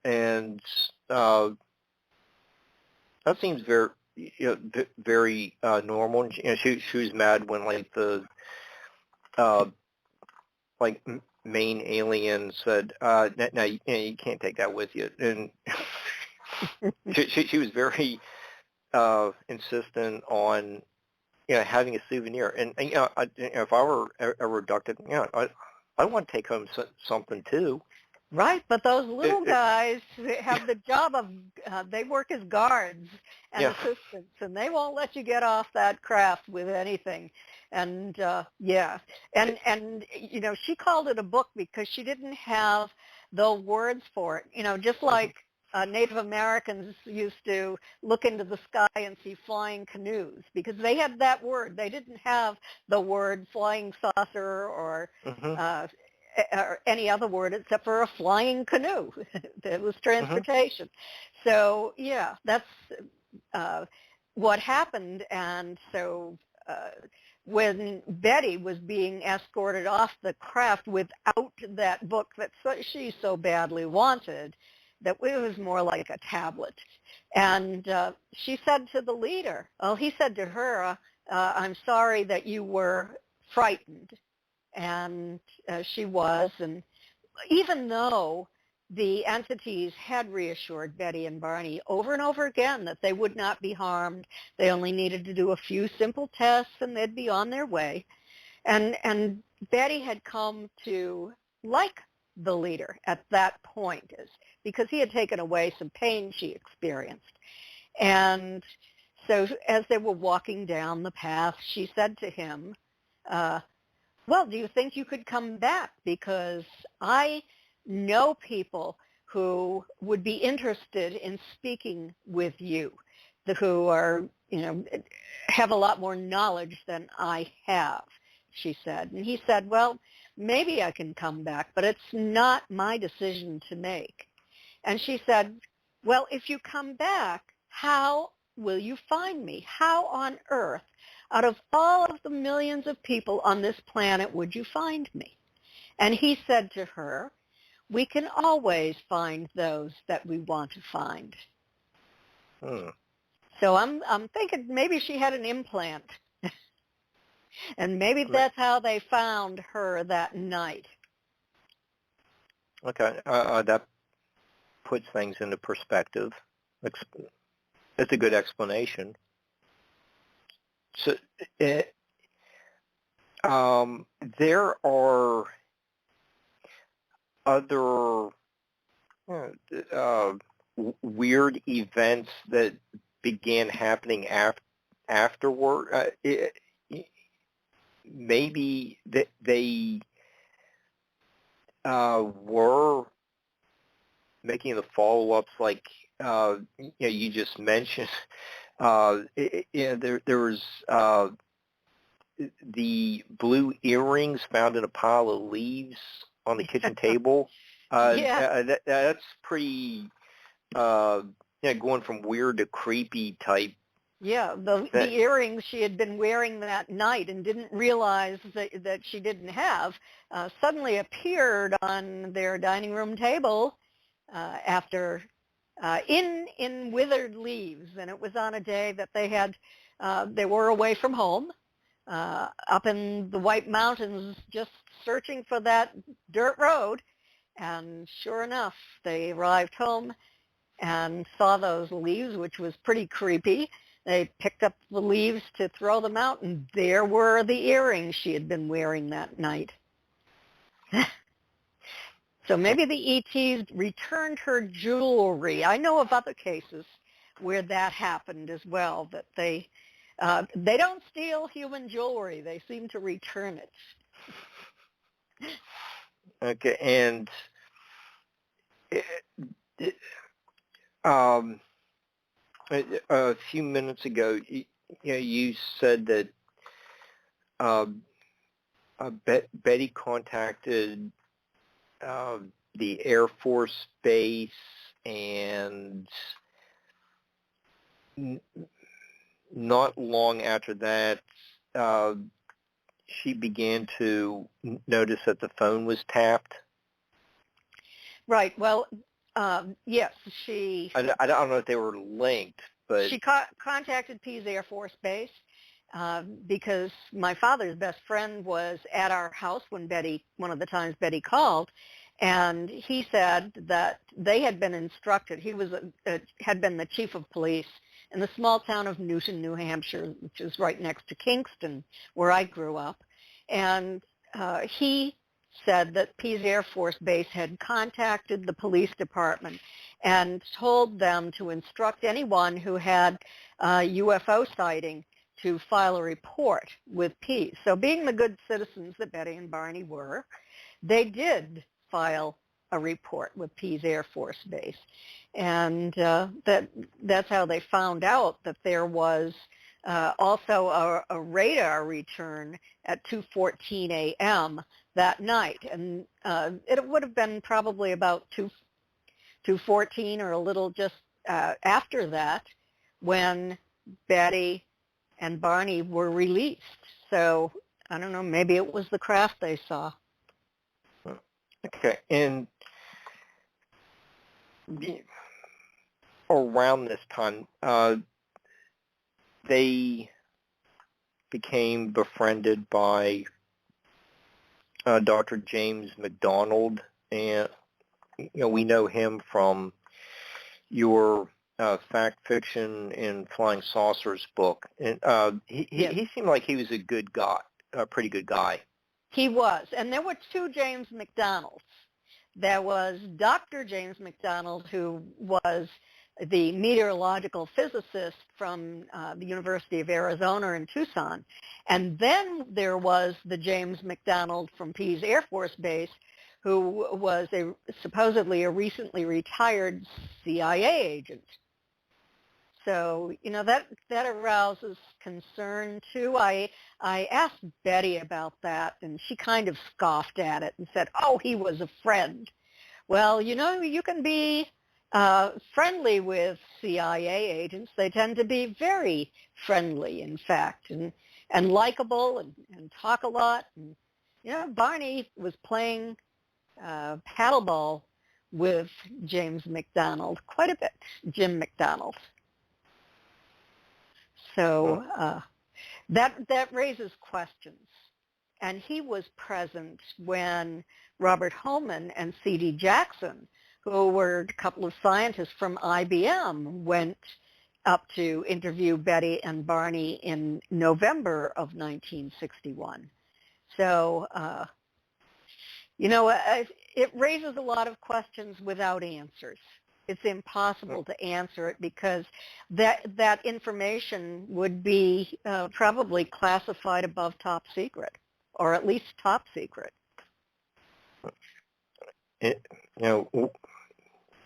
and that seems very very normal. She was mad when like the main alien said, "No, you can't take that with you," and she was very insistent on having a souvenir. And if I were ever abducted, I want to take home something too. Right, but those little guys have the job of, they work as guards and assistants, and they won't let you get off that craft with anything. And, and she called it a book because she didn't have the words for it. Just like Native Americans used to look into the sky and see flying canoes because they had that word. They didn't have the word flying saucer or or any other word except for a flying canoe. That was transportation. So, that's what happened. And so when Betty was being escorted off the craft without that book that she so badly wanted, that it was more like a tablet. And she said to the leader, well, he said to her, I'm sorry that you were frightened. And she was. And even though the entities had reassured Betty and Barney over and over again that they would not be harmed, they only needed to do a few simple tests and they'd be on their way. And Betty had come to like the leader at that point because he had taken away some pain she experienced. And so as they were walking down the path, she said to him, well, do you think you could come back? Because I know people who would be interested in speaking with you, who are, have a lot more knowledge than I have, she said. And he said, well, maybe I can come back, but it's not my decision to make. And she said, well, if you come back, how will you find me? How on earth, out of all of the millions of people on this planet, would you find me? And he said to her, we can always find those that we want to find. So I'm thinking maybe she had an implant. And maybe that's how they found her that night. Okay, that puts things into perspective. That's a good explanation. So there are other weird events that began happening afterward. Maybe they were making the follow-ups like you just mentioned. There was the blue earrings found in a pile of leaves on the kitchen table. That's pretty going from weird to creepy type. Yeah, the earrings she had been wearing that night and didn't realize that she didn't have suddenly appeared on their dining room table after in withered leaves, and it was on a day that they were away from home, up in the White Mountains, just searching for that dirt road. And sure enough, they arrived home and saw those leaves, which was pretty creepy. They picked up the leaves to throw them out, and there were the earrings she had been wearing that night. So maybe the ETs returned her jewelry. I know of other cases where that happened as well, that they don't steal human jewelry. They seem to return it. Okay, and a few minutes ago, you said that Betty contacted the Air Force Base, and not long after that, she began to notice that the phone was tapped. Right. Well, yes, she... I don't know if they were linked, but... She contacted Pease Air Force Base because my father's best friend was at our house when one of the times Betty called, and he said that they had been instructed. He had been the chief of police in the small town of Newton, New Hampshire, which is right next to Kingston, where I grew up. And he said that Pease Air Force Base had contacted the police department and told them to instruct anyone who had a UFO sighting to file a report with Pease. So being the good citizens that Betty and Barney were, they did file a report with Pease Air Force Base. And that's how they found out that there was also a radar return at 2:14 a.m. that night. And it would have been probably about 2:14 or a little just after that when Betty and Barney were released. So I don't know, maybe it was the craft they saw. Okay, and around this time, they became befriended by Dr. James McDonald, and we know him from your fact fiction in Flying Saucers book, and Yes. he seemed like he was a good guy, a pretty good guy. He was, and there were two James McDonalds. There was Dr. James McDonald, who was the meteorological physicist from the University of Arizona in Tucson. And then there was the James McDonald from Pease Air Force Base, who was supposedly a recently retired CIA agent. So, that arouses concern too. I asked Betty about that, and she kind of scoffed at it and said, "Oh, he was a friend." Well, you can be friendly with CIA agents. They tend to be very friendly, in fact, and likable and talk a lot. And, Barney was playing paddleball with James McDonald quite a bit, Jim McDonald. So that raises questions. And he was present when Robert Holman and C.D. Jackson, who were a couple of scientists from IBM, went up to interview Betty and Barney in November of 1961. So, it raises a lot of questions without answers. It's impossible to answer it because that information would be probably classified above top secret, or at least top secret.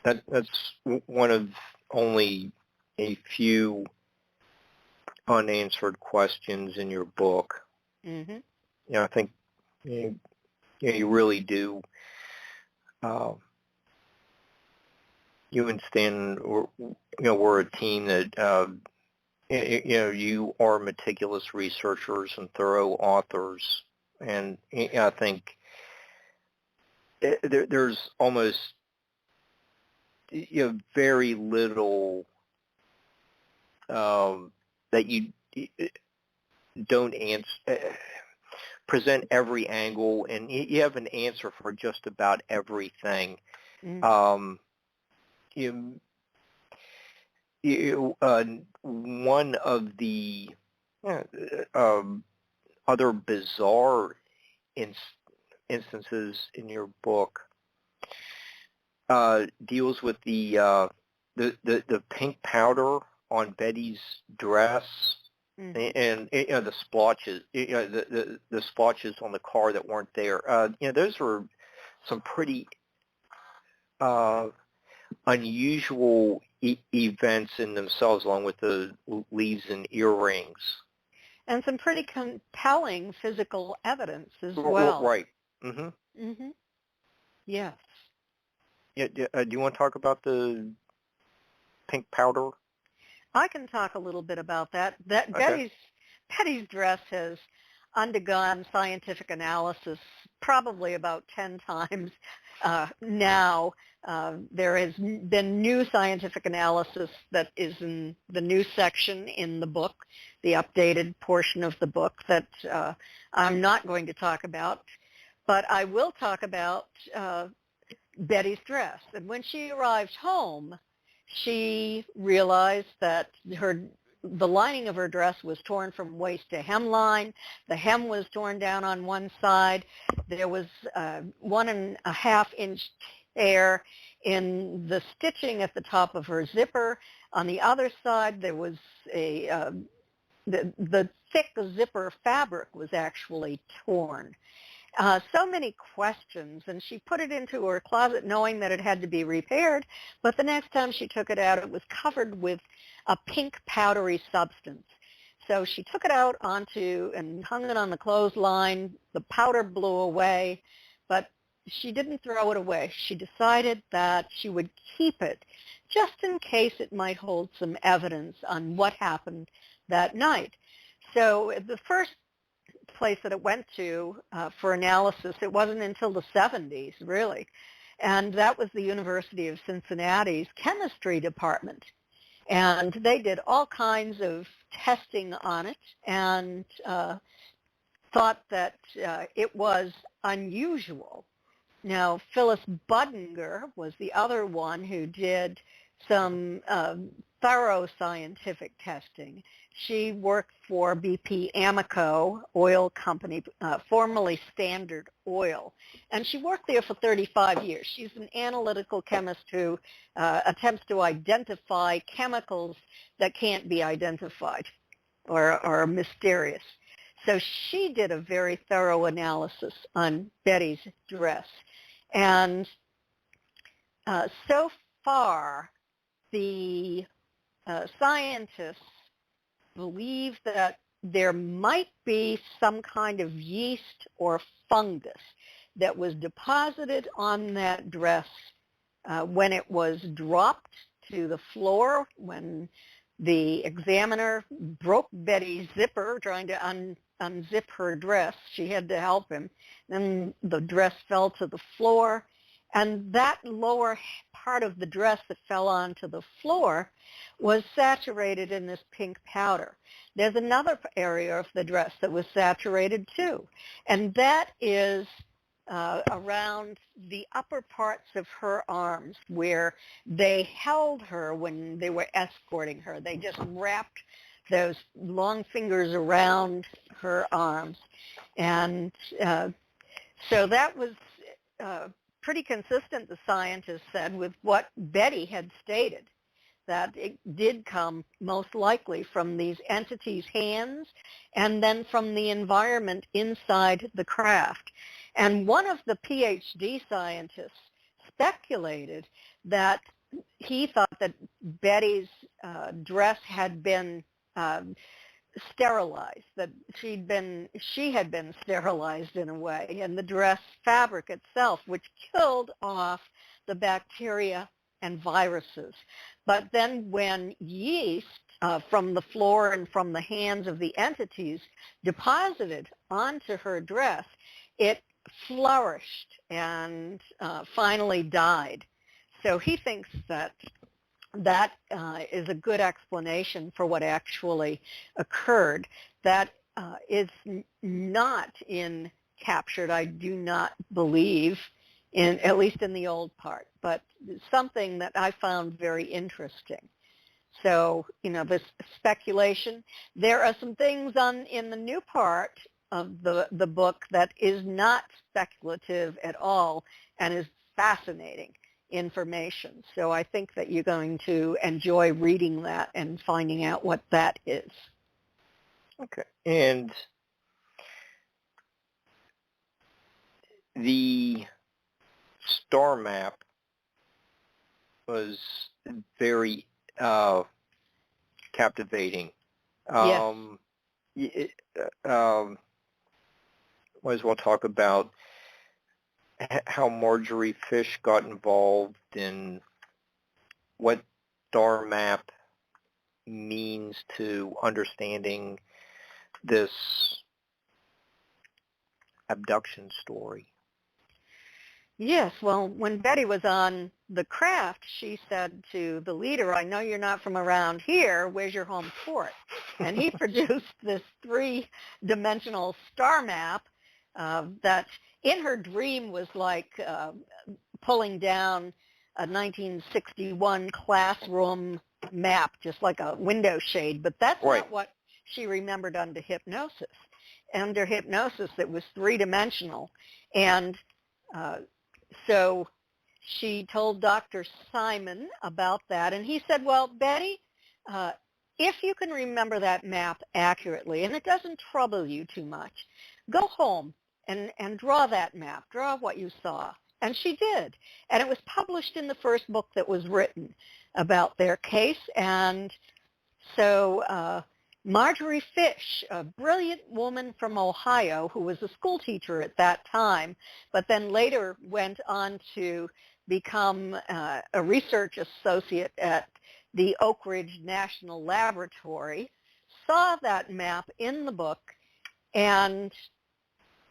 That's one of only a few unanswered questions in your book. Mm-hmm. I think you really do. You and Stan, we're a team that, you are meticulous researchers and thorough authors, and I think there's almost very little that you don't present every angle, and you have an answer for just about everything. Mm-hmm. One of the other bizarre instances in your book deals with the pink powder on Betty's dress. Mm-hmm. And the splotches, the splotches on the car that weren't there. Those were some pretty unusual events in themselves, along with the leaves and earrings. And some pretty compelling physical evidence as well. Right. Mm-hmm. Mm-hmm. Yes. Yeah. Do you want to talk about the pink powder? I can talk a little bit about that. Okay. Betty's dress has undergone scientific analysis probably about 10 times now. There has been new scientific analysis that is in the new section in the book, the updated portion of the book that I'm not going to talk about, but I will talk about Betty's dress. And when she arrived home, she realized that the lining of her dress was torn from waist to hemline. The hem was torn down on one side. There was 1.5 inch tear in the stitching at the top of her zipper. On the other side, there was the thick zipper fabric was actually torn. So many questions, and she put it into her closet knowing that it had to be repaired, but the next time she took it out, it was covered with a pink powdery substance. So she took it out and hung it on the clothesline. The powder blew away, but she didn't throw it away. She decided that she would keep it just in case it might hold some evidence on what happened that night. So the first place that it went to for analysis, it wasn't until the 70s, really. and that was the University of Cincinnati's chemistry department. And they did all kinds of testing on it and thought that it was unusual. Now, Phyllis Budinger was the other one who did some thorough scientific testing. She worked for BP Amoco oil company, formerly Standard Oil, and she worked there for 35 years. She's an analytical chemist who attempts to identify chemicals that can't be identified or are mysterious. So she did a very thorough analysis on Betty's dress. And so far, the scientists believe that there might be some kind of yeast or fungus that was deposited on that dress when it was dropped to the floor, when the examiner broke Betty's zipper trying to unzip her dress. She had to help him. Then the dress fell to the floor, and that lower part of the dress that fell onto the floor was saturated in this pink powder. There's another area of the dress that was saturated too, and that is around the upper parts of her arms where they held her when they were escorting her. They just wrapped those long fingers around her arms. And so that was pretty consistent, the scientists said, with what Betty had stated, that it did come most likely from these entities' hands and then from the environment inside the craft. And one of the PhD scientists speculated that he thought that Betty's dress had been sterilized, that she had been sterilized in a way, and the dress fabric itself, which killed off the bacteria and viruses. But then when yeast from the floor and from the hands of the entities deposited onto her dress, it flourished and finally died. So he thinks that that is a good explanation for what actually occurred. That is not captured, I do not believe, at least in the old part, but something that I found very interesting. So, this speculation. There are some things in the new part of the book that is not speculative at all and is fascinating information. So I think that you're going to enjoy reading that and finding out what that is. Okay. And the star map was very captivating. Yes. Might as well talk about how Marjorie Fish got involved in what star map means to understanding this abduction story. Yes, well, when Betty was on the craft, she said to the leader, I know you're not from around here, where's your home port? And he produced this three-dimensional star map that in her dream was like pulling down a 1961 classroom map, just like a window shade, but that's right. not what she remembered under hypnosis. Under hypnosis, it was three-dimensional, and so she told Dr. Simon about that, and he said, well, Betty, if you can remember that map accurately, and it doesn't trouble you too much, go home and draw that map, draw what you saw. And she did. And it was published in the first book that was written about their case. And so Marjorie Fish, a brilliant woman from Ohio who was a school teacher at that time, but then later went on to become a research associate at the Oak Ridge National Laboratory, saw that map in the book and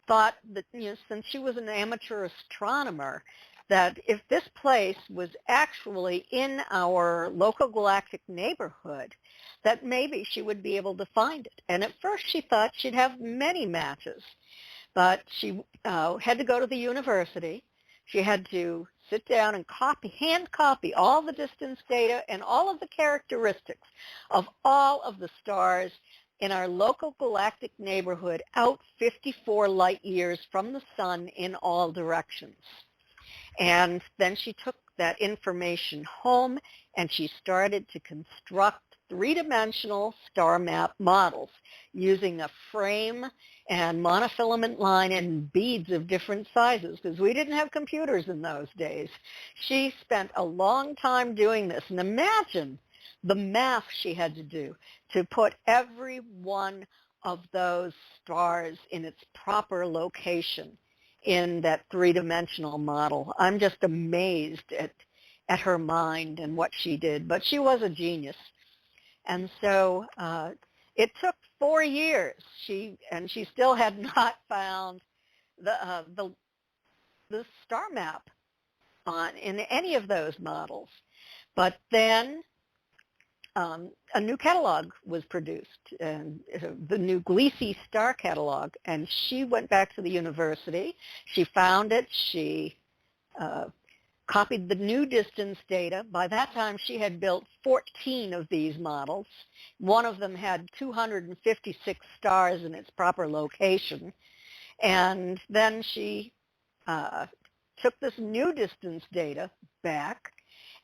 thought that, since she was an amateur astronomer, that if this place was actually in our local galactic neighborhood, that maybe she would be able to find it. And at first she thought she'd have many matches, but she had to go to the university. She had to sit down and hand copy all the distance data and all of the characteristics of all of the stars in our local galactic neighborhood out 54 light years from the sun in all directions. And then she took that information home and she started to construct three-dimensional star map models using a frame and monofilament line and beads of different sizes, because we didn't have computers in those days. She spent a long time doing this, and imagine the math she had to do to put every one of those stars in its proper location in that three-dimensional model. I'm just amazed at her mind and what she did, but she was a genius. And so it took 4 years. She still had not found the star map in any of those models. But then a new catalog was produced, the new Gliese star catalog, and she went back to the university. She found it. She copied the new distance data. By that time, she had built 14 of these models. One of them had 256 stars in its proper location. And then she took this new distance data back,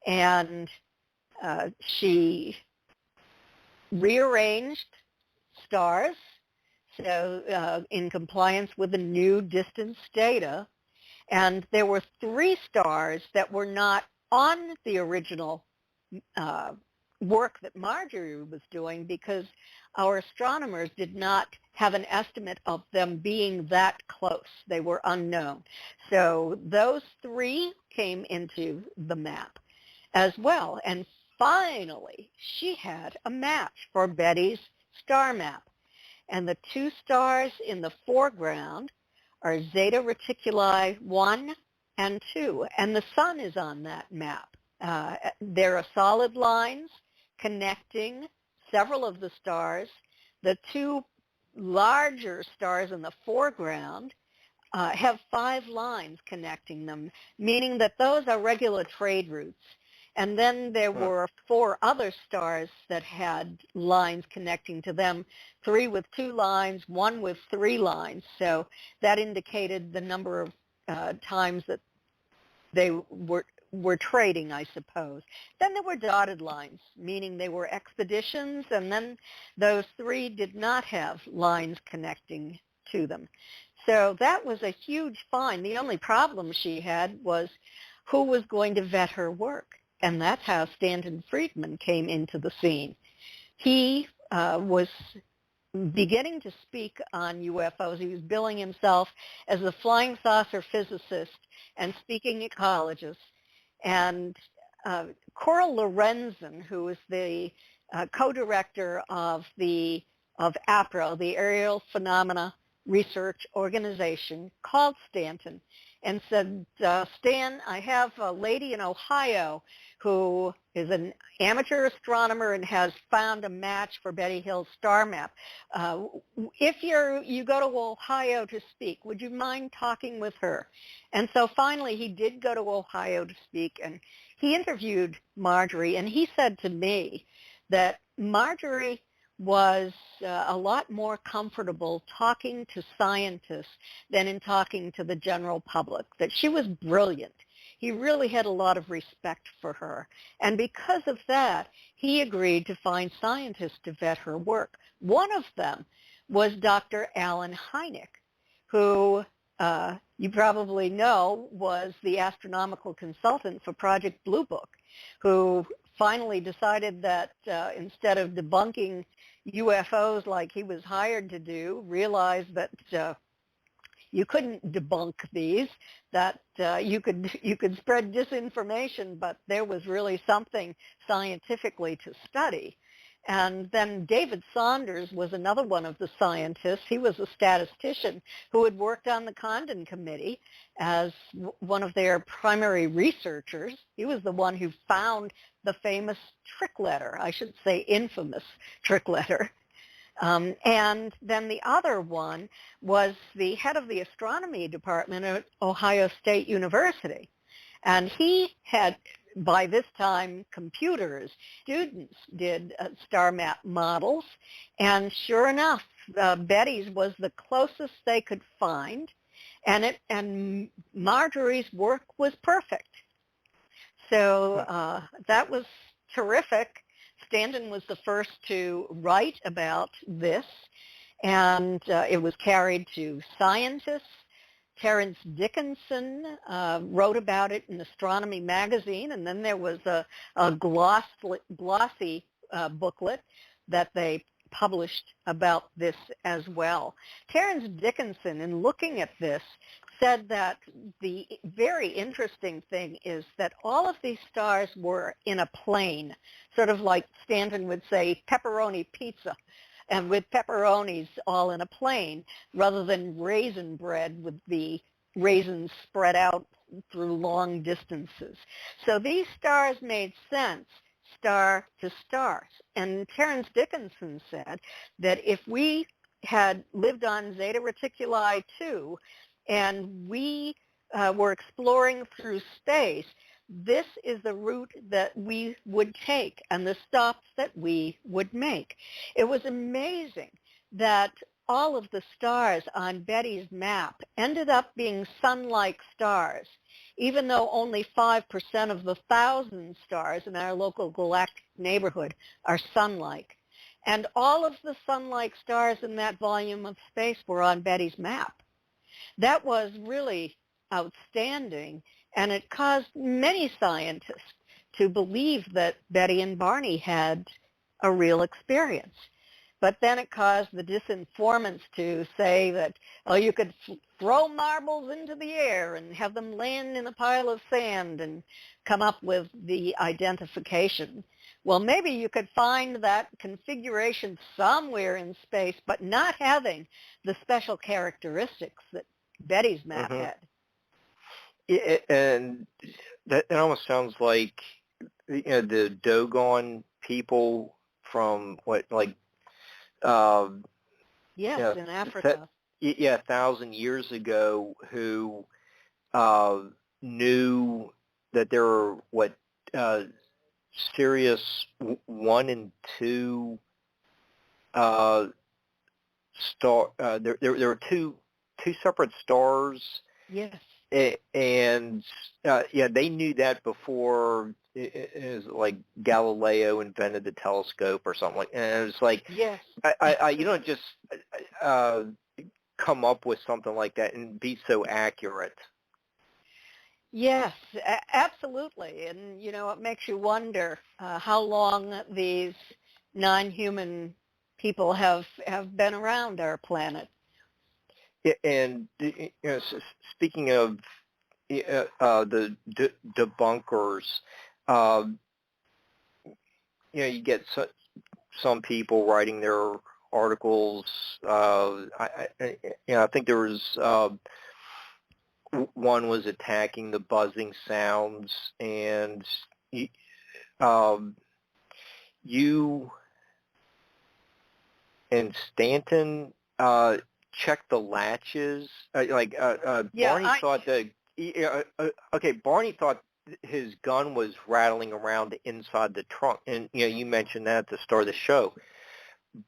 and she rearranged stars, so in compliance with the new distance data. And there were 3 stars that were not on the original work that Marjorie was doing, because our astronomers did not have an estimate of them being that close. They were unknown. So those 3 came into the map as well. And finally, she had a match for Betty's star map. And the 2 stars in the foreground are Zeta Reticuli 1 and 2, and the sun is on that map. There are solid lines connecting several of the stars. The 2 larger stars in the foreground have 5 lines connecting them, meaning that those are regular trade routes. And then there were 4 other stars that had lines connecting to them, 3 with 2 lines, 1 with 3 lines. So that indicated the number of times that they were trading, I suppose. Then there were dotted lines, meaning they were expeditions, and then those 3 did not have lines connecting to them. So that was a huge find. The only problem she had was who was going to vet her work. And that's how Stanton Friedman came into the scene. He was beginning to speak on UFOs. He was billing himself as a flying saucer physicist and speaking ecologist. And Coral Lorenzen, who is the co-director of APRO, the Aerial Phenomena Research Organization, called Stanton and said, Stan, I have a lady in Ohio who is an amateur astronomer and has found a match for Betty Hill's star map. If you go to Ohio to speak, would you mind talking with her? And so finally he did go to Ohio to speak, and he interviewed Marjorie, and he said to me that Marjorie was a lot more comfortable talking to scientists than in talking to the general public, that she was brilliant. He really had a lot of respect for her. And because of that, he agreed to find scientists to vet her work. One of them was Dr. Alan Hynek, who you probably know was the astronomical consultant for Project Blue Book, who finally decided that instead of debunking UFOs like he was hired to do, realized that you couldn't debunk these, that you could spread disinformation, but there was really something scientifically to study. And then David Saunders was another one of the scientists. He was a statistician who had worked on the Condon Committee as one of their primary researchers. He was the one who found the famous trick letter, I should say infamous trick letter. And then the other one was the head of the astronomy department at Ohio State University. And he had, by this time, computers. Students did star map models. And sure enough, Betty's was the closest they could find. And Marjorie's work was perfect. So that was terrific. Stanton was the first to write about this, and it was carried to scientists. Terence Dickinson wrote about it in Astronomy Magazine, and then there was a glossy booklet that they published about this as well. Terence Dickinson, in looking at this, said that the very interesting thing is that all of these stars were in a plane, sort of like Stanton would say pepperoni pizza, and with pepperonis all in a plane, rather than raisin bread with the raisins spread out through long distances. So these stars made sense, star to stars. And Terence Dickinson said that if we had lived on Zeta Reticuli 2, and we were exploring through space, this is the route that we would take and the stops that we would make. It was amazing that all of the stars on Betty's map ended up being sun-like stars, even though only 5% of the 1,000 stars in our local galactic neighborhood are sun-like. And all of the sun-like stars in that volume of space were on Betty's map. That was really outstanding, and it caused many scientists to believe that Betty and Barney had a real experience. But then it caused the disinformants to say that, oh, you could throw marbles into the air and have them land in a pile of sand and come up with the identification. Well, maybe you could find that configuration somewhere in space, but not having the special characteristics that Betty's map had. And that almost sounds like, the Dogon people from yes, in Africa. 1,000 years ago, who knew that there were Sirius 1 and 2 star. There were two separate stars. Yes. And they knew that before it was like Galileo invented the telescope or something like. And it was like, yes, you don't just come up with something like that and be so accurate. Yes, absolutely. And it makes you wonder how long these non-human people have been around our planet. And speaking of the debunkers, you get some people writing their articles. I think there was one was attacking the buzzing sounds, and you and Stanton check the latches. Barney thought that. Barney thought his gun was rattling around inside the trunk, and you mentioned that at the start of the show.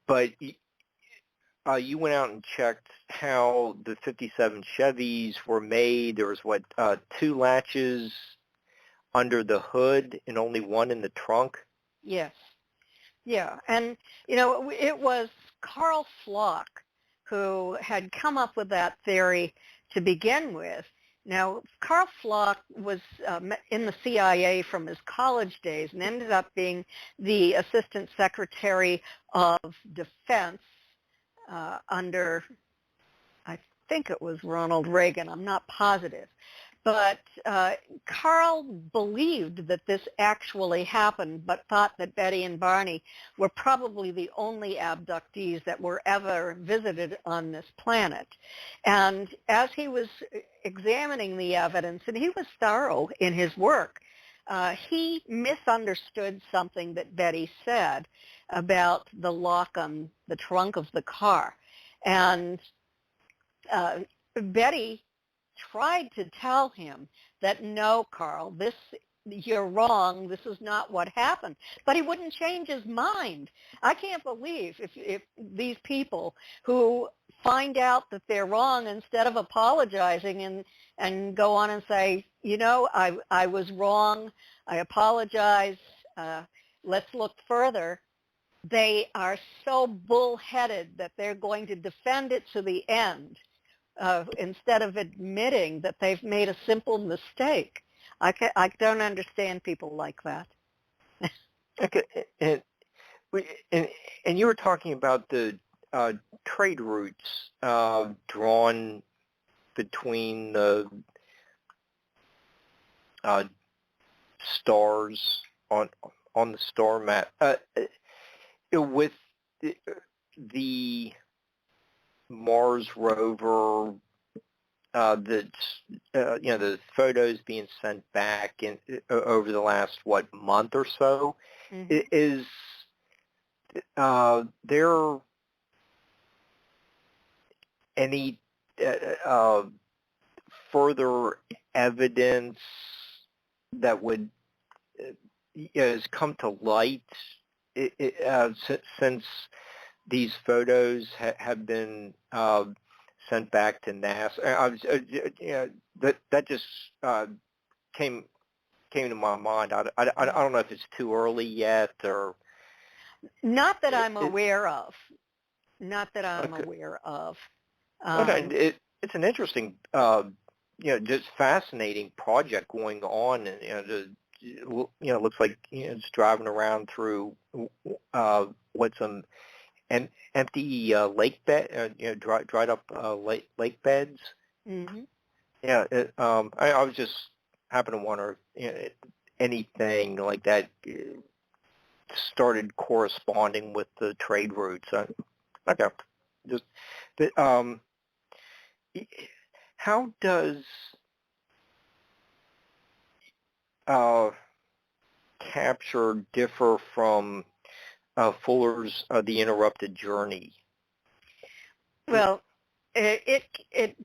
But you went out and checked how the 57 Chevys were made. There was 2 latches under the hood and only one in the trunk. Yes. Yeah, and it was Carl Flock who had come up with that theory to begin with. Now, Carl Flock was in the CIA from his college days and ended up being the Assistant Secretary of Defense under, I think it was Ronald Reagan. I'm not positive. But Carl believed that this actually happened, but thought that Betty and Barney were probably the only abductees that were ever visited on this planet. And as he was examining the evidence, and he was thorough in his work, he misunderstood something that Betty said about the lock on the trunk of the car. And Betty tried to tell him that, no, Carl, you're wrong, this is not what happened. But he wouldn't change his mind. I can't believe if these people who find out that they're wrong, instead of apologizing and go on and say, I was wrong, I apologize, let's look further, they are so bullheaded that they're going to defend it to the end. Instead of admitting that they've made a simple mistake. I don't understand people like that. Okay, and you were talking about the trade routes drawn between the stars on the star map with the Mars rover, the photos being sent back over the last month or so. Mm-hmm. Is there any further evidence that would has come to light since these photos have been sent back to NASA? That just came to my mind. I don't know if it's too early yet, or not that I'm aware of. Not that I'm aware of. It's an interesting, just fascinating project going on, and it looks like it's driving around through what's and empty lake bed, dried up lake beds. Mm-hmm. Yeah, I was just happened to wonder anything like that started corresponding with the trade routes. Okay, just how does capture differ from Fuller's The Interrupted Journey? Well, it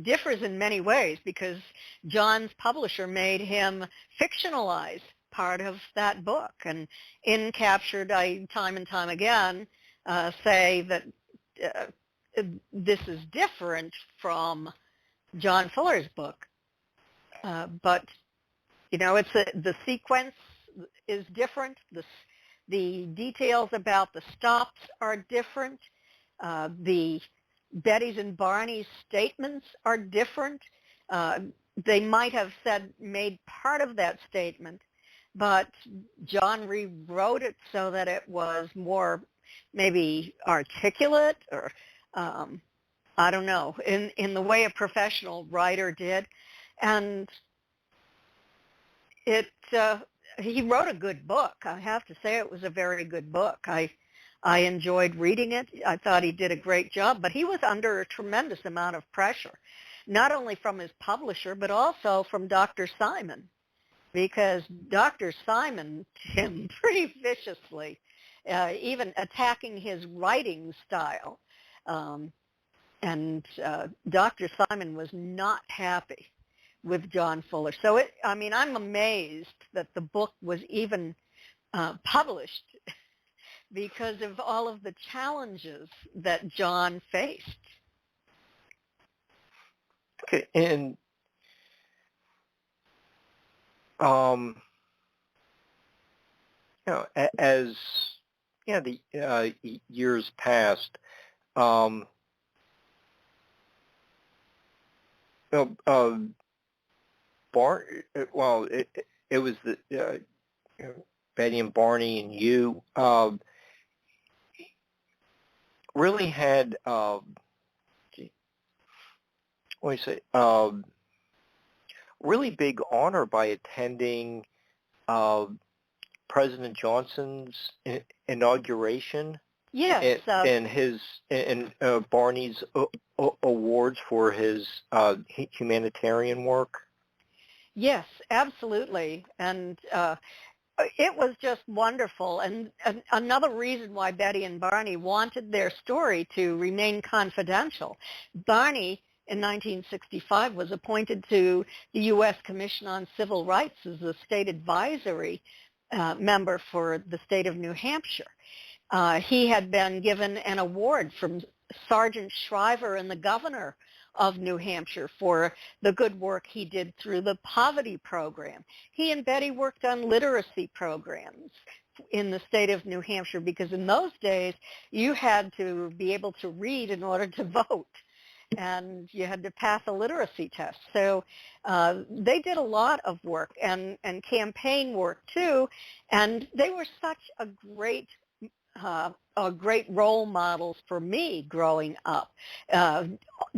differs in many ways because John's publisher made him fictionalize part of that book. And in Captured, I time and time again say that this is different from John Fuller's book. But, it's the sequence is different. The details about the stops are different. The Betty's and Barney's statements are different. They might have made part of that statement, but John rewrote it so that it was more maybe articulate, or I don't know, in the way a professional writer did. And he wrote a good book. I have to say it was a very good book. I enjoyed reading it. I thought he did a great job, but he was under a tremendous amount of pressure, not only from his publisher, but also from Dr. Simon, because Dr. Simon him pretty viciously, even attacking his writing style. And Dr. Simon was not happy with John Fuller. So, I'm amazed that the book was even published because of all of the challenges that John faced. Okay, and as the years passed, it was the Betty and Barney and You really had what do you say? really big honor by attending President Johnson's inauguration. Yes. And Barney's awards for his humanitarian work. Yes, absolutely. And it was just wonderful. And another reason why Betty and Barney wanted their story to remain confidential. Barney, in 1965, was appointed to the U.S. Commission on Civil Rights as a state advisory member for the state of New Hampshire. He had been given an award from Sergeant Shriver and the governor of New Hampshire for the good work he did through the poverty program. He and Betty worked on literacy programs in the state of New Hampshire because in those days you had to be able to read in order to vote, and you had to pass a literacy test. So they did a lot of work and campaign work too, and they were such a great role models for me growing up,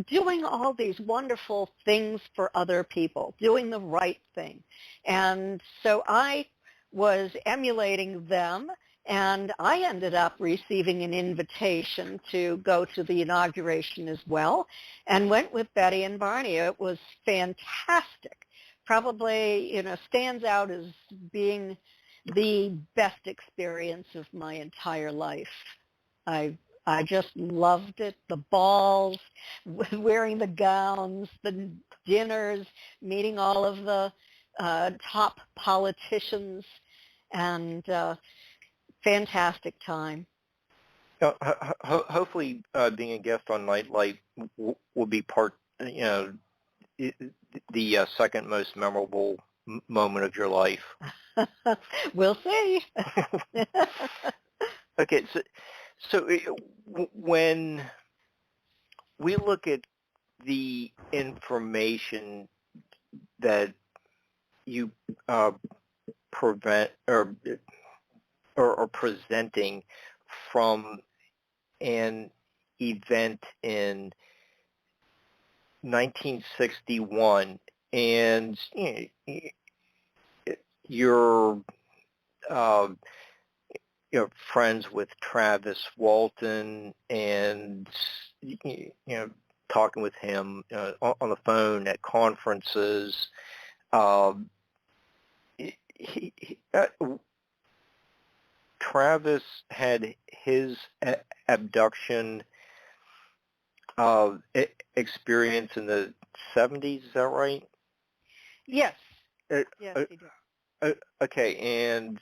doing all these wonderful things for other people, doing the right thing. And so I was emulating them, and I ended up receiving an invitation to go to the inauguration as well, and went with Betty and Barney. It was fantastic. Probably, stands out as being the best experience of my entire life. I just loved it. The balls, wearing the gowns, the dinners, meeting all of the top politicians, and fantastic time. Hopefully, being a guest on Nightlight will be part, the second most memorable moment of your life. We'll see. Okay, so when we look at the information that you or presenting from an event in 1961, and you're friends with Travis Walton, and talking with him on the phone at conferences. Travis had his abduction experience in the 70s. Is that right? Yes. Yes, he did. Okay, and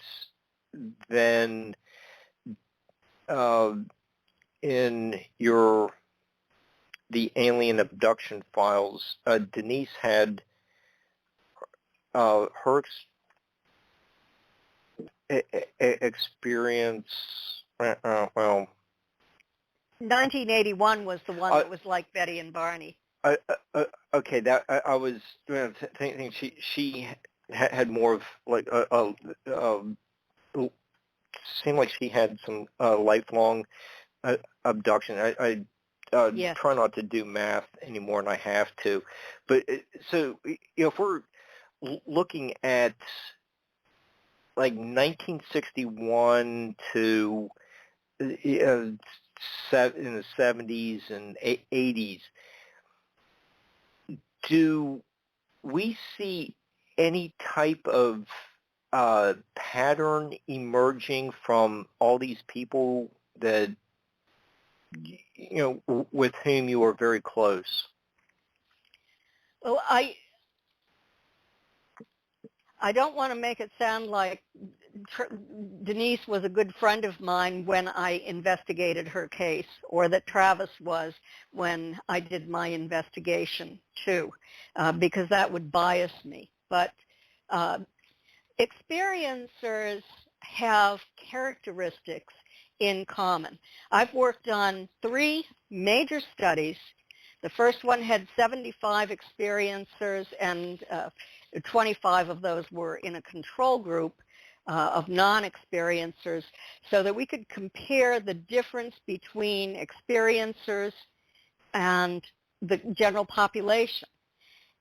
then in the alien abduction files, Denise had her experience. 1981 was the one that was like Betty and Barney. Okay, that I was thinking she had more of like seemed like she had some lifelong abduction. I yes. Try not to do math anymore, and I have to. But so if we're looking at like 1961 to in the 70s and 80s, do we see any type of pattern emerging from all these people that with whom you are very close? Well, I don't want to make it sound like Denise was a good friend of mine when I investigated her case, or that Travis was when I did my investigation too, because that would bias me. But experiencers have characteristics in common. I've worked on 3 major studies. The first one had 75 experiencers, and 25 of those were in a control group of non-experiencers, so that we could compare the difference between experiencers and the general population.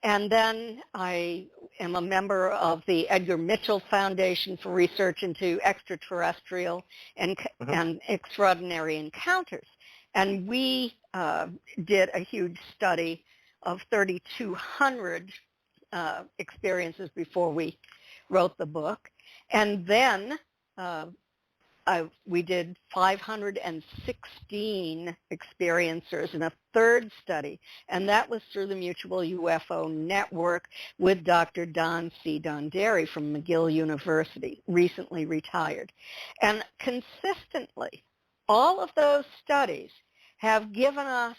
And then I am a member of the Edgar Mitchell Foundation for Research into Extraterrestrial and Extraordinary Encounters. And we did a huge study of 3,200 experiences before we wrote the book. And then we did 516 experiencers in a third study, and that was through the Mutual UFO Network with Dr. Don C. Donderi from McGill University, recently retired. And consistently, all of those studies have given us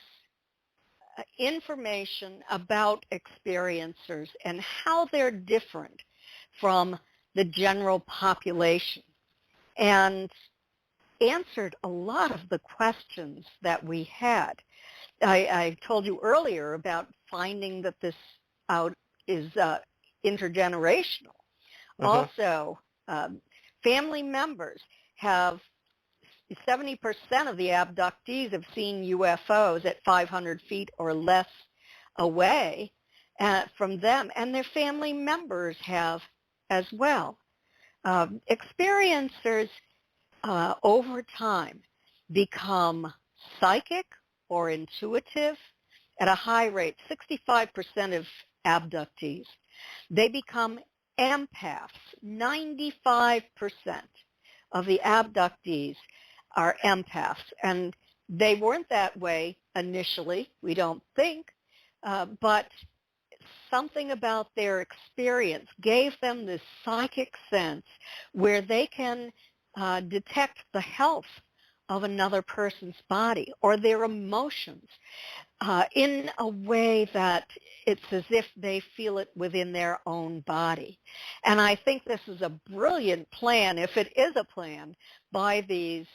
information about experiencers and how they're different from the general population, and answered a lot of the questions that we had. I told you earlier about finding that this out is intergenerational. Also, family members have 70% of the abductees have seen UFOs at 500 feet or less away from them, and their family members have as well. Experiencers over time become psychic or intuitive at a high rate, 65% of abductees. They become empaths. 95% of the abductees are empaths, and they weren't that way initially, we don't think, but something about their experience gave them this psychic sense where they can detect the health of another person's body or their emotions in a way that it's as if they feel it within their own body. And I think this is a brilliant plan, if it is a plan, by these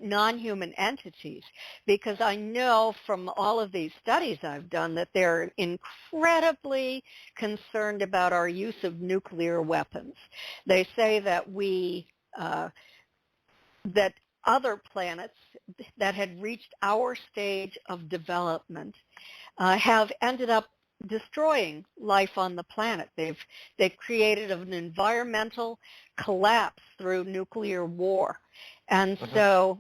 non-human entities, because I know from all of these studies I've done that they're incredibly concerned about our use of nuclear weapons. They say that that other planets that had reached our stage of development have ended up destroying life on the planet. They've created an environmental collapse through nuclear war. And so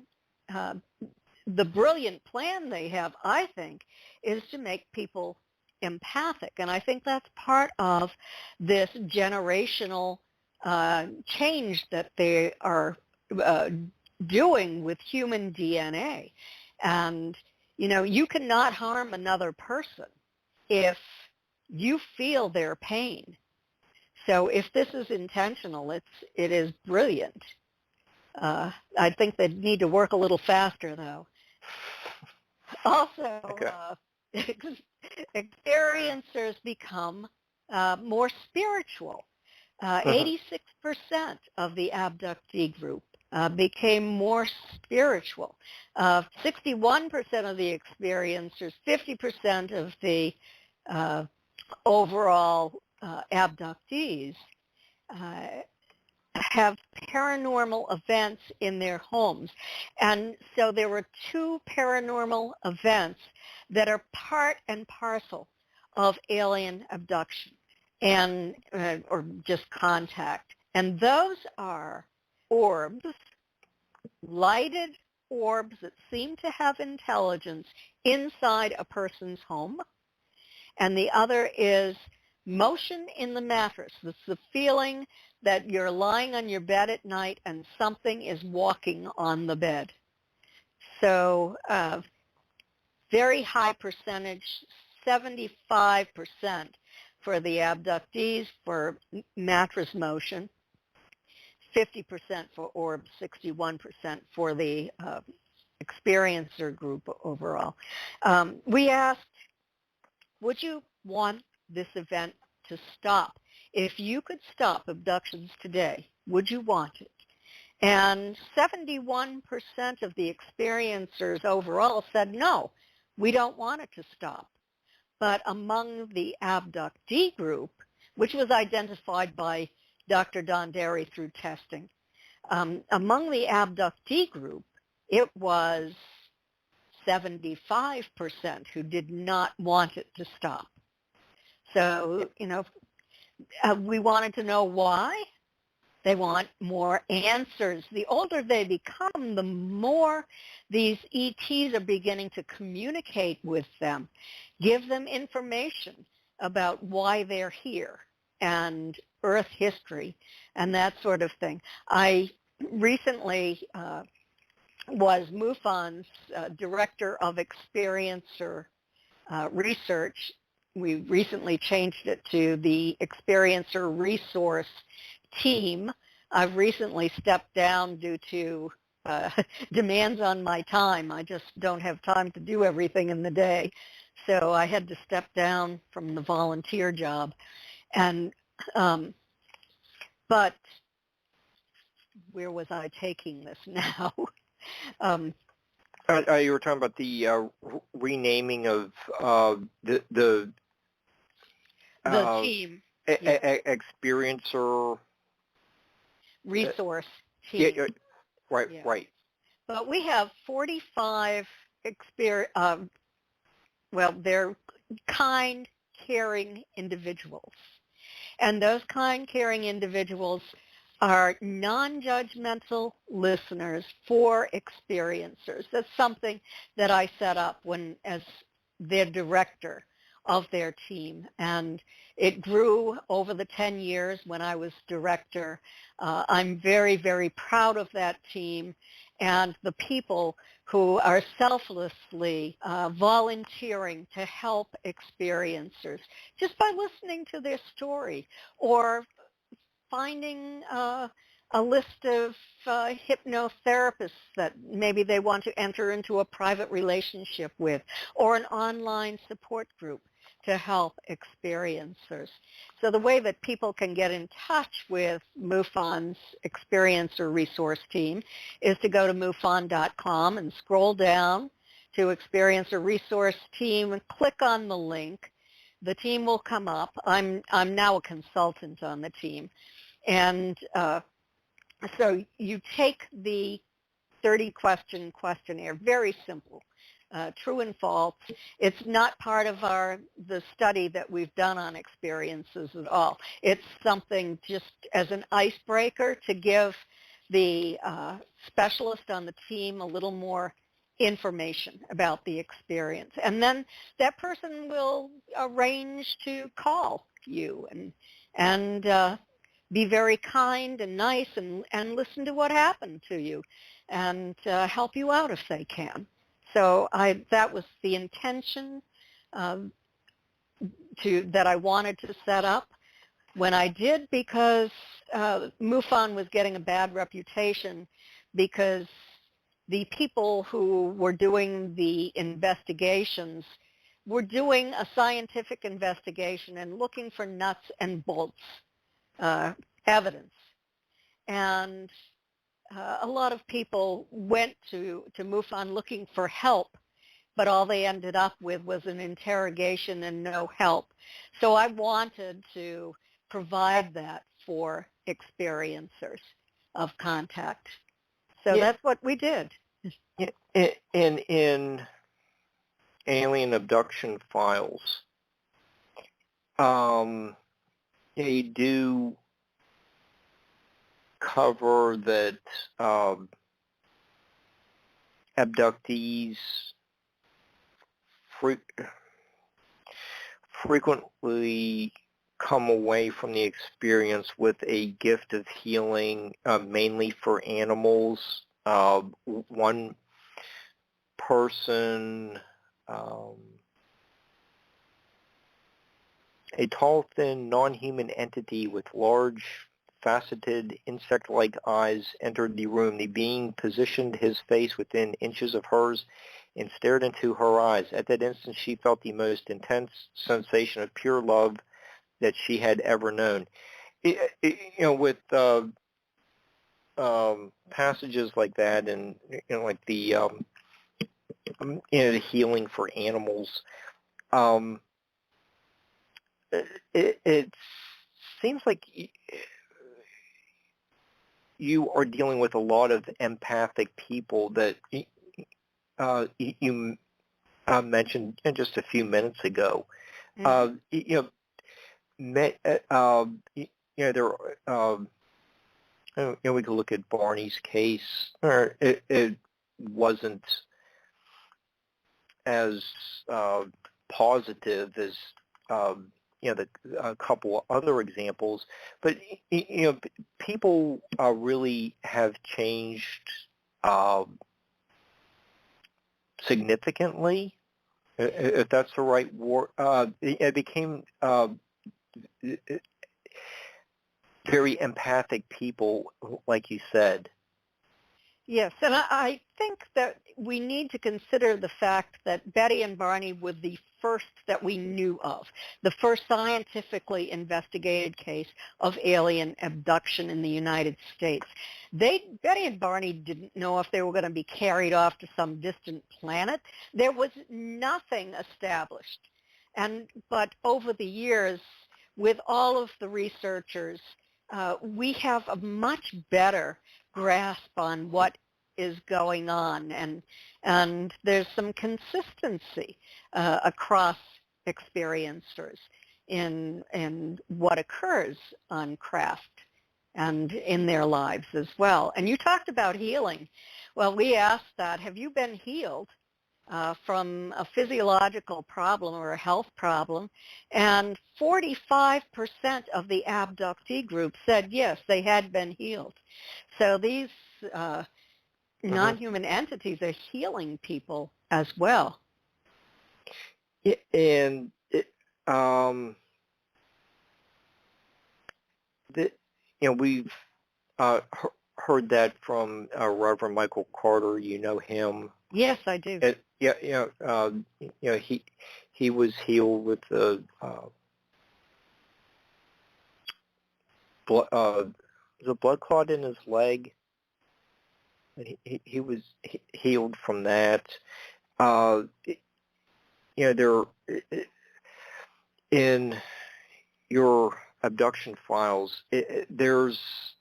the brilliant plan they have, I think, is to make people empathic. And I think that's part of this generational change that they are doing with human DNA. And, you know, you cannot harm another person if you feel their pain. So if this is intentional, it is brilliant. I think they need to work a little faster, though. Also, experiencers become more spiritual. 86% of the abductee group became more spiritual. 61% of the experiencers, 50% of the overall abductees have paranormal events in their homes. And so there were 2 paranormal events that are part and parcel of alien abduction and or just contact. And those are orbs, lighted orbs that seem to have intelligence inside a person's home. And the other is motion in the mattress. It's the feeling that you're lying on your bed at night and something is walking on the bed. So very high percentage, 75% for the abductees for mattress motion, 50% for orbs, 61% for the experiencer group overall. We asked, would you want this event to stop? If you could stop abductions today, would you want it? And 71% of the experiencers overall said, no, we don't want it to stop. But among the abductee group, which was identified by Dr. Donderi through testing, among the abductee group, it was 75% who did not want it to stop. So, we wanted to know why. They want more answers. The older they become, the more these ETs are beginning to communicate with them, give them information about why they're here and Earth history and that sort of thing. I recently was MUFON's director of experiencer research. We recently changed it to the experiencer resource team. I've recently stepped down due to demands on my time. I just don't have time to do everything in the day. So I had to step down from the volunteer job. And but where was I taking this now? You were talking about the renaming of the team. Experiencer resource team. Yeah, right, Yeah. right. But we have 45 they're kind, caring individuals. And those kind, caring individuals are non-judgmental listeners for experiencers. That's something that I set up as their director of their team. And it grew over the 10 years when I was director. I'm very, very proud of that team and the people who are selflessly volunteering to help experiencers just by listening to their story or finding a list of hypnotherapists that maybe they want to enter into a private relationship with, or an online support group to help experiencers. So the way that people can get in touch with MUFON's experiencer resource team is to go to MUFON.com and scroll down to experiencer resource team and click on the link. The team will come up. I'm now a consultant on the team. And so you take the 30-question questionnaire, very simple, true and false. It's not part of the study that we've done on experiences at all. It's something just as an icebreaker to give the specialist on the team a little more information about the experience. And then that person will arrange to call you and be very kind and nice and listen to what happened to you and help you out if they can. So that was the intention that I wanted to set up when I did, because MUFON was getting a bad reputation because the people who were doing the investigations were doing a scientific investigation and looking for nuts and bolts evidence. And a lot of people went to MUFON looking for help, but all they ended up with was an interrogation and no help. So I wanted to provide that for experiencers of contact. So that's what we did. In alien abduction files, you do cover that abductees frequently come away from the experience with a gift of healing, mainly for animals. One person, a tall, thin, non-human entity with large, faceted, insect-like eyes entered the room. The being positioned his face within inches of hers and stared into her eyes. At that instant, she felt the most intense sensation of pure love that she had ever known. With passages like that, and like the the healing for animals, it seems like you are dealing with a lot of empathic people that you mentioned just a few minutes ago. Mm-hmm. we could look at Barney's case, or it wasn't as positive as a couple of other examples, but people really have changed significantly, if that's the right word. It became very empathic people, like you said. Yes, and I think that we need to consider the fact that Betty and Barney were the first that we knew of, the first scientifically investigated case of alien abduction in the United States. Betty and Barney didn't know if they were going to be carried off to some distant planet. There was nothing established. But over the years, with all of the researchers, we have a much better grasp on what is going on, and there's some consistency across experiencers in what occurs on craft and in their lives as well. And you talked about healing. Well, we asked that, have you been healed from a physiological problem or a health problem? And 45% of the abductee group said yes, they had been healed. So these non-human entities are healing people as well. Yeah, and we've heard that from Reverend Michael Carter. You know him. Yes, I do. He was healed with the blood clot in his leg. He was healed from that. There in your abduction files, there's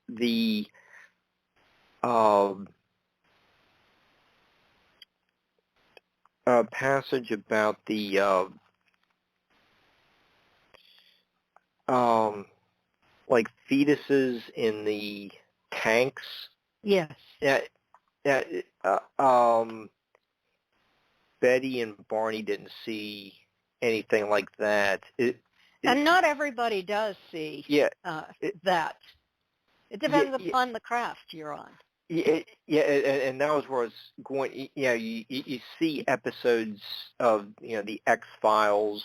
the passage about the like fetuses in the tanks. Yes. Betty and Barney didn't see anything like that. And not everybody does see that. It depends upon the craft you're on. And that was where I was going. You see episodes of the X-Files,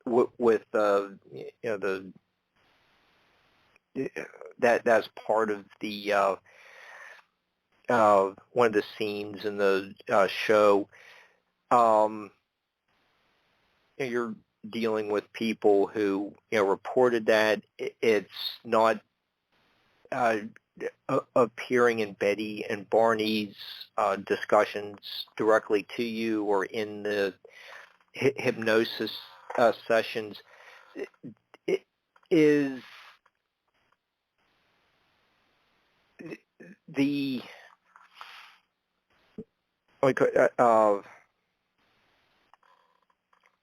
with that's part of the one of the scenes in the show. You're dealing with people who reported that. It's not appearing in Betty and Barney's discussions directly to you or in the hypnosis sessions. It is the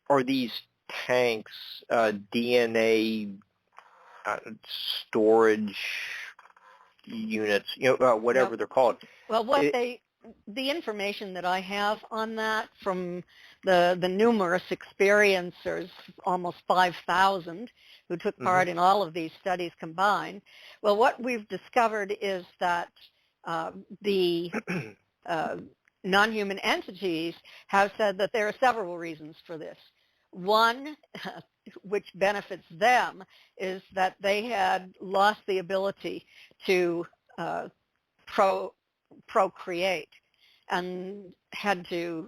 are these tanks DNA storage units, whatever they're called? Well, the information that I have on that from the numerous experiencers, almost 5,000 who took part in all of these studies combined, well, what we've discovered is that the non-human entities have said that there are several reasons for this. One, which benefits them, is that they had lost the ability to procreate and had to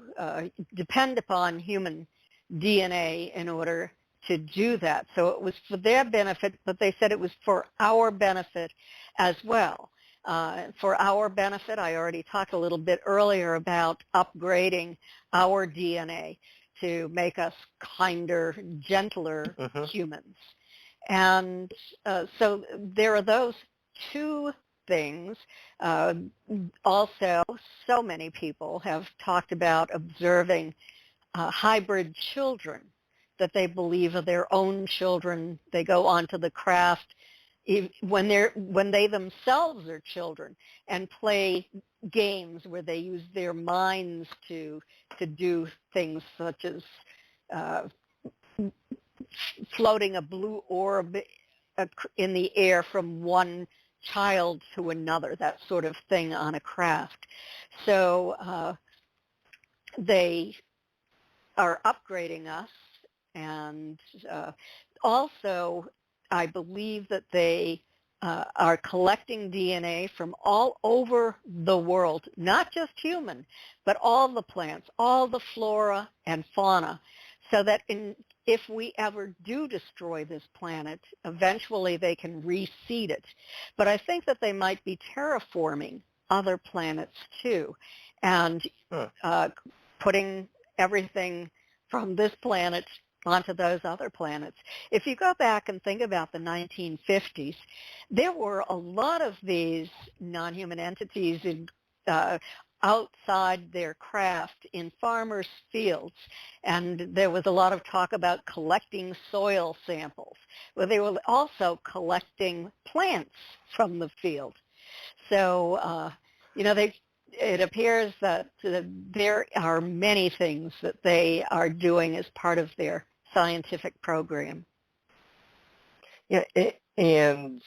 depend upon human DNA in order to do that. So it was for their benefit, but they said it was for our benefit as well. For our benefit, I already talked a little bit earlier about upgrading our DNA to make us kinder, gentler humans. And so there are those two things. Also, so many people have talked about observing hybrid children that they believe are their own children. They go onto the craft when they themselves are children and play games where they use their minds to do things such as floating a blue orb in the air from one child to another, that sort of thing on a craft. So they are upgrading us, and also I believe that they are collecting DNA from all over the world, not just human, but all the plants, all the flora and fauna, so that if we ever do destroy this planet, eventually they can reseed it. But I think that they might be terraforming other planets too, and putting everything from this planet onto those other planets. If you go back and think about the 1950s, there were a lot of these non-human entities outside their craft in farmers' fields, and there was a lot of talk about collecting soil samples. Well, they were also collecting plants from the field. So, it appears that there are many things that they are doing as part of their scientific program. Yeah, and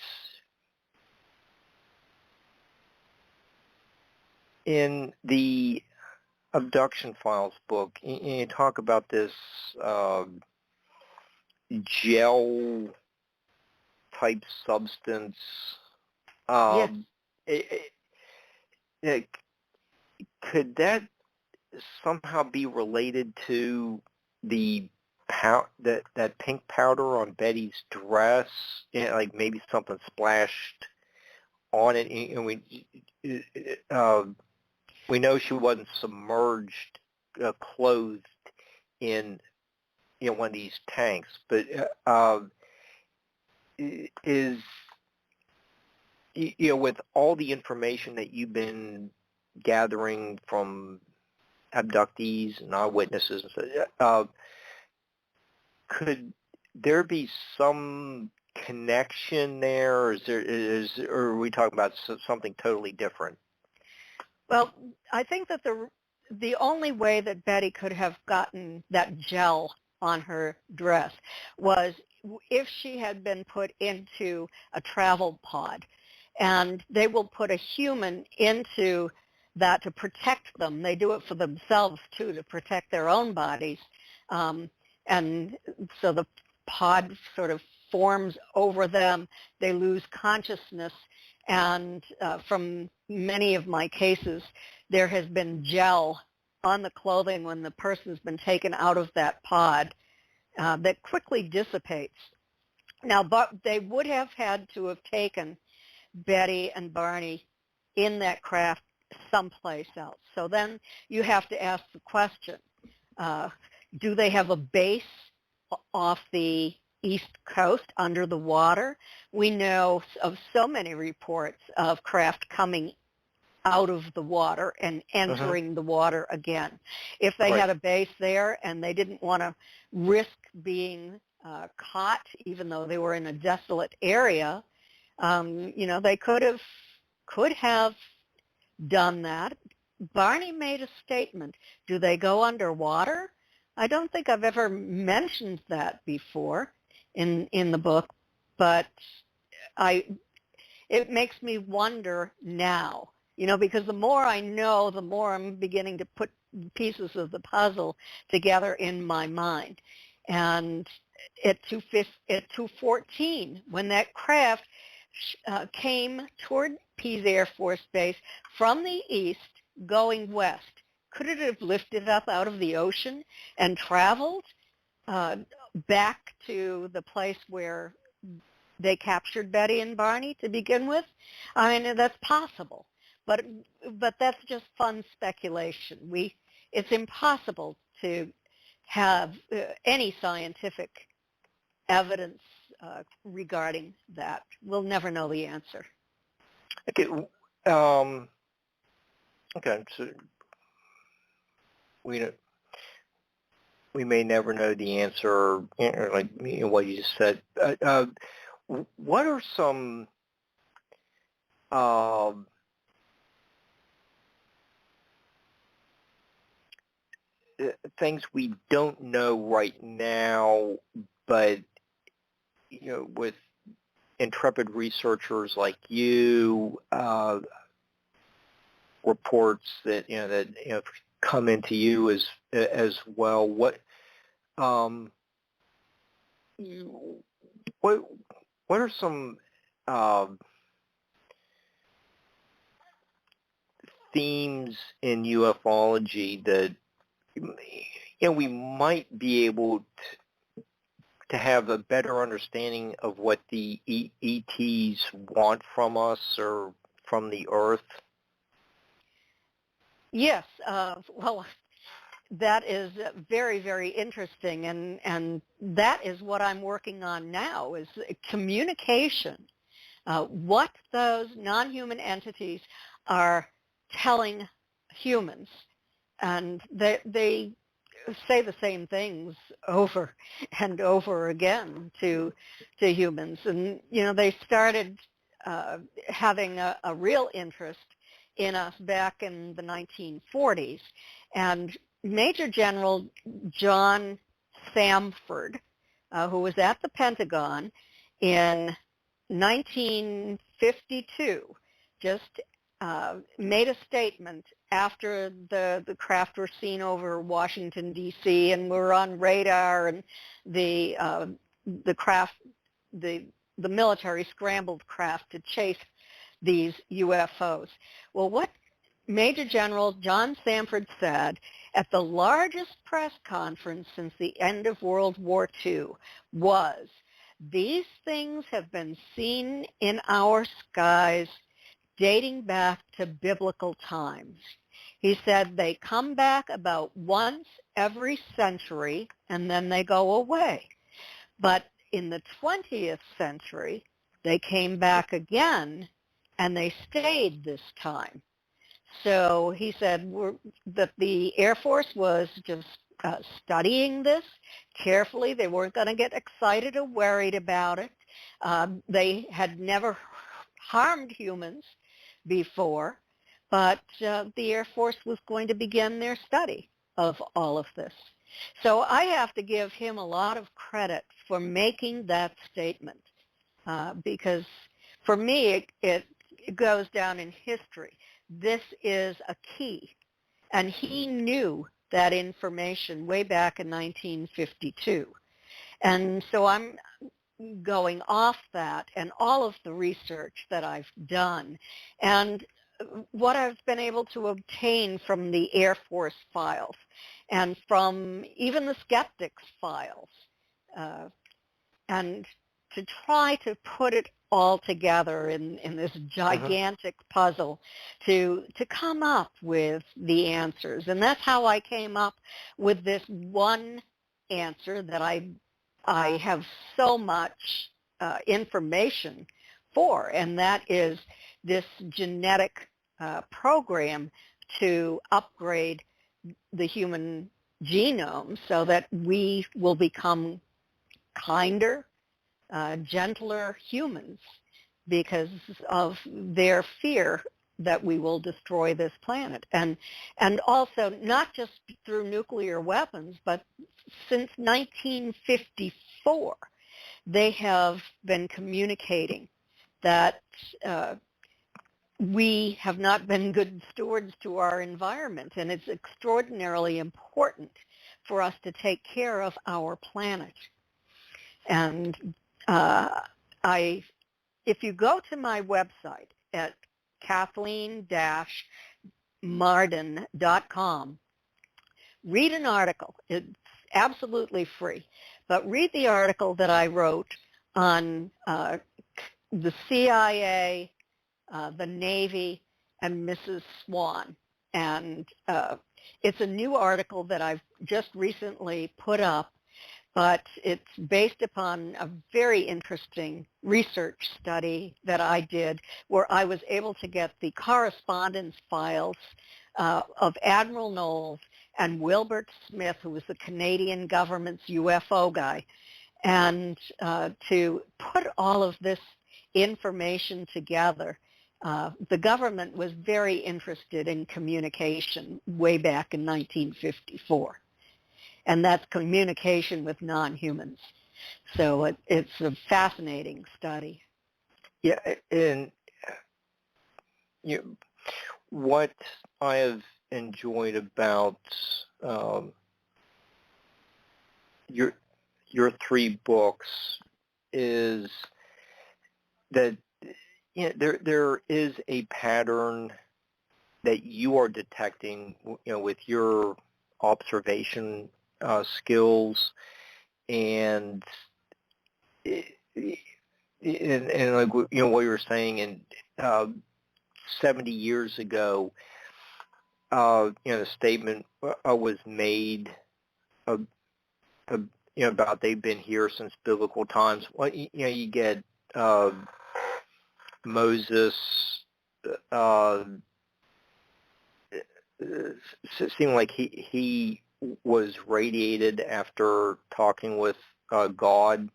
in the Abduction Files book, you talk about this gel-type substance. Yes. Could that somehow be related to the that pink powder on Betty's dress? Like maybe something splashed on it, and we know she wasn't submerged, clothed in one of these tanks, but is with all the information that you've been gathering from abductees and eyewitnesses, could there be some connection there, or or are we talking about something totally different? Well, I think that the only way that Betty could have gotten that gel on her dress was if she had been put into a travel pod, and they will put a human into that to protect them. They do it for themselves too, to protect their own bodies, and so the pod sort of forms over them. They lose consciousness, and from many of my cases, there has been gel on the clothing when the person's been taken out of that pod that quickly dissipates. Now, but they would have had to have taken Betty and Barney in that craft someplace else. So then you have to ask the question, do they have a base off the East Coast under the water? We know of so many reports of craft coming out of the water and entering the water again. If they had a base there and they didn't want to risk being caught, even though they were in a desolate area, they could have done that. Barney made a statement. Do they go underwater? I don't think I've ever mentioned that before in the book, but it makes me wonder now, because the more I know, the more I'm beginning to put pieces of the puzzle together in my mind. And at 2:14, when that craft came toward Pease Air Force Base from the east going west, could it have lifted up out of the ocean and traveled back to the place where they captured Betty and Barney to begin with? I mean, that's possible, but that's just fun speculation. It's impossible to have any scientific evidence regarding that. We'll never know the answer. Okay. Okay. So we may never know the answer, like what you just said. What are some things we don't know right now, but with intrepid researchers like you, reports that come into you as well? What are some themes in ufology that we might be able to have a better understanding of what the ETs want from us or from the Earth? Yes. Well, that is very, very interesting, and that is what I'm working on now, is communication. What those non-human entities are telling humans, and they say the same things over and over again to humans. And they started having a real interest in us back in the 1940s, and Major General John Samford, who was at the Pentagon in 1952, just made a statement after the craft were seen over Washington, D.C., and were on radar, and the military scrambled craft to chase these UFOs. Well, what Major General John Samford said at the largest press conference since the end of World War II was, "These things have been seen in our skies dating back to biblical times." He said they come back about once every century and then they go away. But in the 20th century, they came back again and they stayed this time. So he said that the Air Force was just studying this carefully. They weren't going to get excited or worried about it. They had never harmed humans before, but the Air Force was going to begin their study of all of this. So I have to give him a lot of credit for making that statement, because for me it goes down in history. This is a key, and he knew that information way back in 1952. And so I'm going off that and all of the research that I've done and what I've been able to obtain from the Air Force files and from even the skeptics' files, and to try to put it all together in this gigantic puzzle to come up with the answers. And that's how I came up with this one answer that I have so much information for, and that is this genetic program to upgrade the human genome so that we will become kinder, gentler humans because of their fear that we will destroy this planet. And also not just through nuclear weapons, but since 1954, they have been communicating that we have not been good stewards to our environment, and it's extraordinarily important for us to take care of our planet. And if you go to my website at Kathleen-Martin.com, read an article. It's absolutely free. But read the article that I wrote on the CIA, the Navy, and Mrs. Swan. And it's a new article that I've just recently put up, but it's based upon a very interesting research study that I did where I was able to get the correspondence files of Admiral Knowles and Wilbert Smith, who was the Canadian government's UFO guy, and to put all of this information together. The government was very interested in communication way back in 1954, and that's communication with non-humans. So it's a fascinating study. Yeah, and what I have enjoyed about your three books is that there is a pattern that you are detecting, with your observation skills, and like what you were saying, and 70 years ago, the statement was made about they've been here since biblical times. Well, you get Moses seemed like he was radiated after talking with God,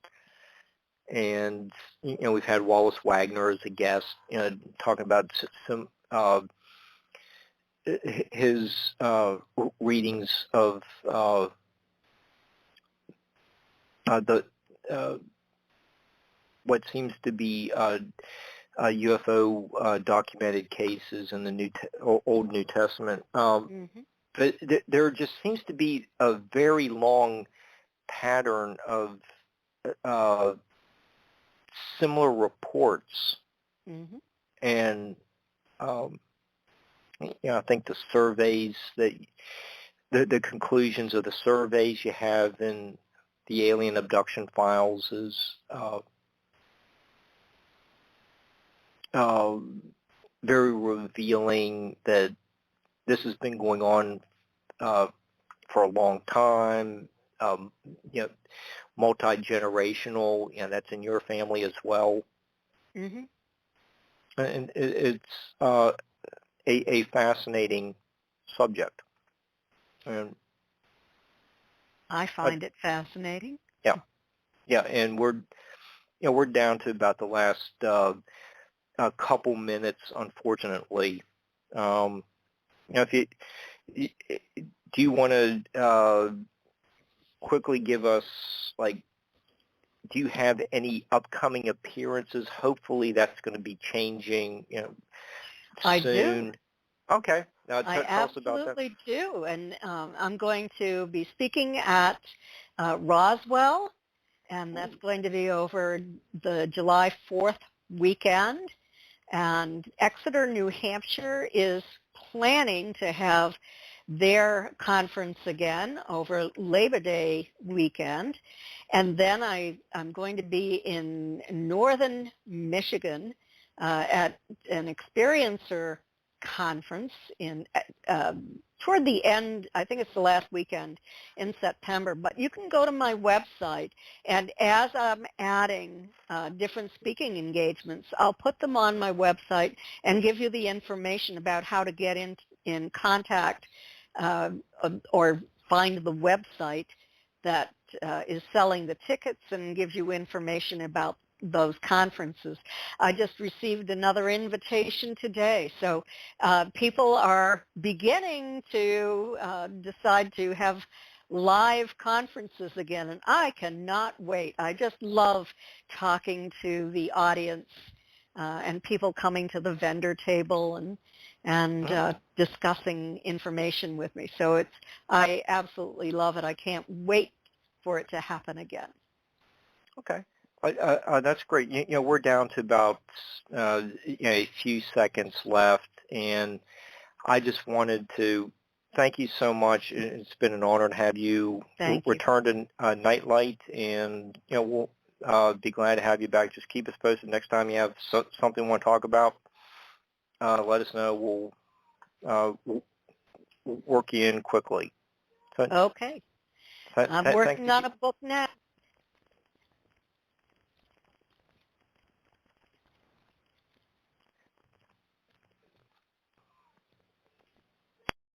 and we've had Wallace Wagner as a guest, talking about some his readings of the what seems to be UFO documented cases in the Old New Testament. But there just seems to be a very long pattern of similar reports, and I think the surveys that the conclusions of the surveys you have in the alien abduction files is very revealing that this has been going on for a long time. Multi-generational, that's in your family as well. And it's a fascinating subject. And I find it fascinating. Yeah, and we're down to about the last couple minutes, unfortunately. If do you want to quickly give us, do you have any upcoming appearances? Hopefully that's going to be changing, soon. I do. Okay. I absolutely do. And I'm going to be speaking at Roswell, and that's going to be over the July 4th weekend. And Exeter, New Hampshire is planning to have their conference again over Labor Day weekend. And then I'm going to be in northern Michigan at an experiencer conference in toward the end. I think it's the last weekend in September. But you can go to my website, and as I'm adding different speaking engagements, I'll put them on my website and give you the information about how to get in contact or find the website that is selling the tickets and gives you information about those conferences. I just received another invitation today. So people are beginning to decide to have live conferences again, and I cannot wait. I just love talking to the audience and people coming to the vendor table and discussing information with me. So I absolutely love it. I can't wait for it to happen again. Okay. That's great. We're down to about a few seconds left, and I just wanted to thank you so much. It's been an honor to have you return to Nightlight, and we'll be glad to have you back. Just keep us posted next time you have something you want to talk about. Let us know. We'll work you in quickly. Okay. I'm working on a book now.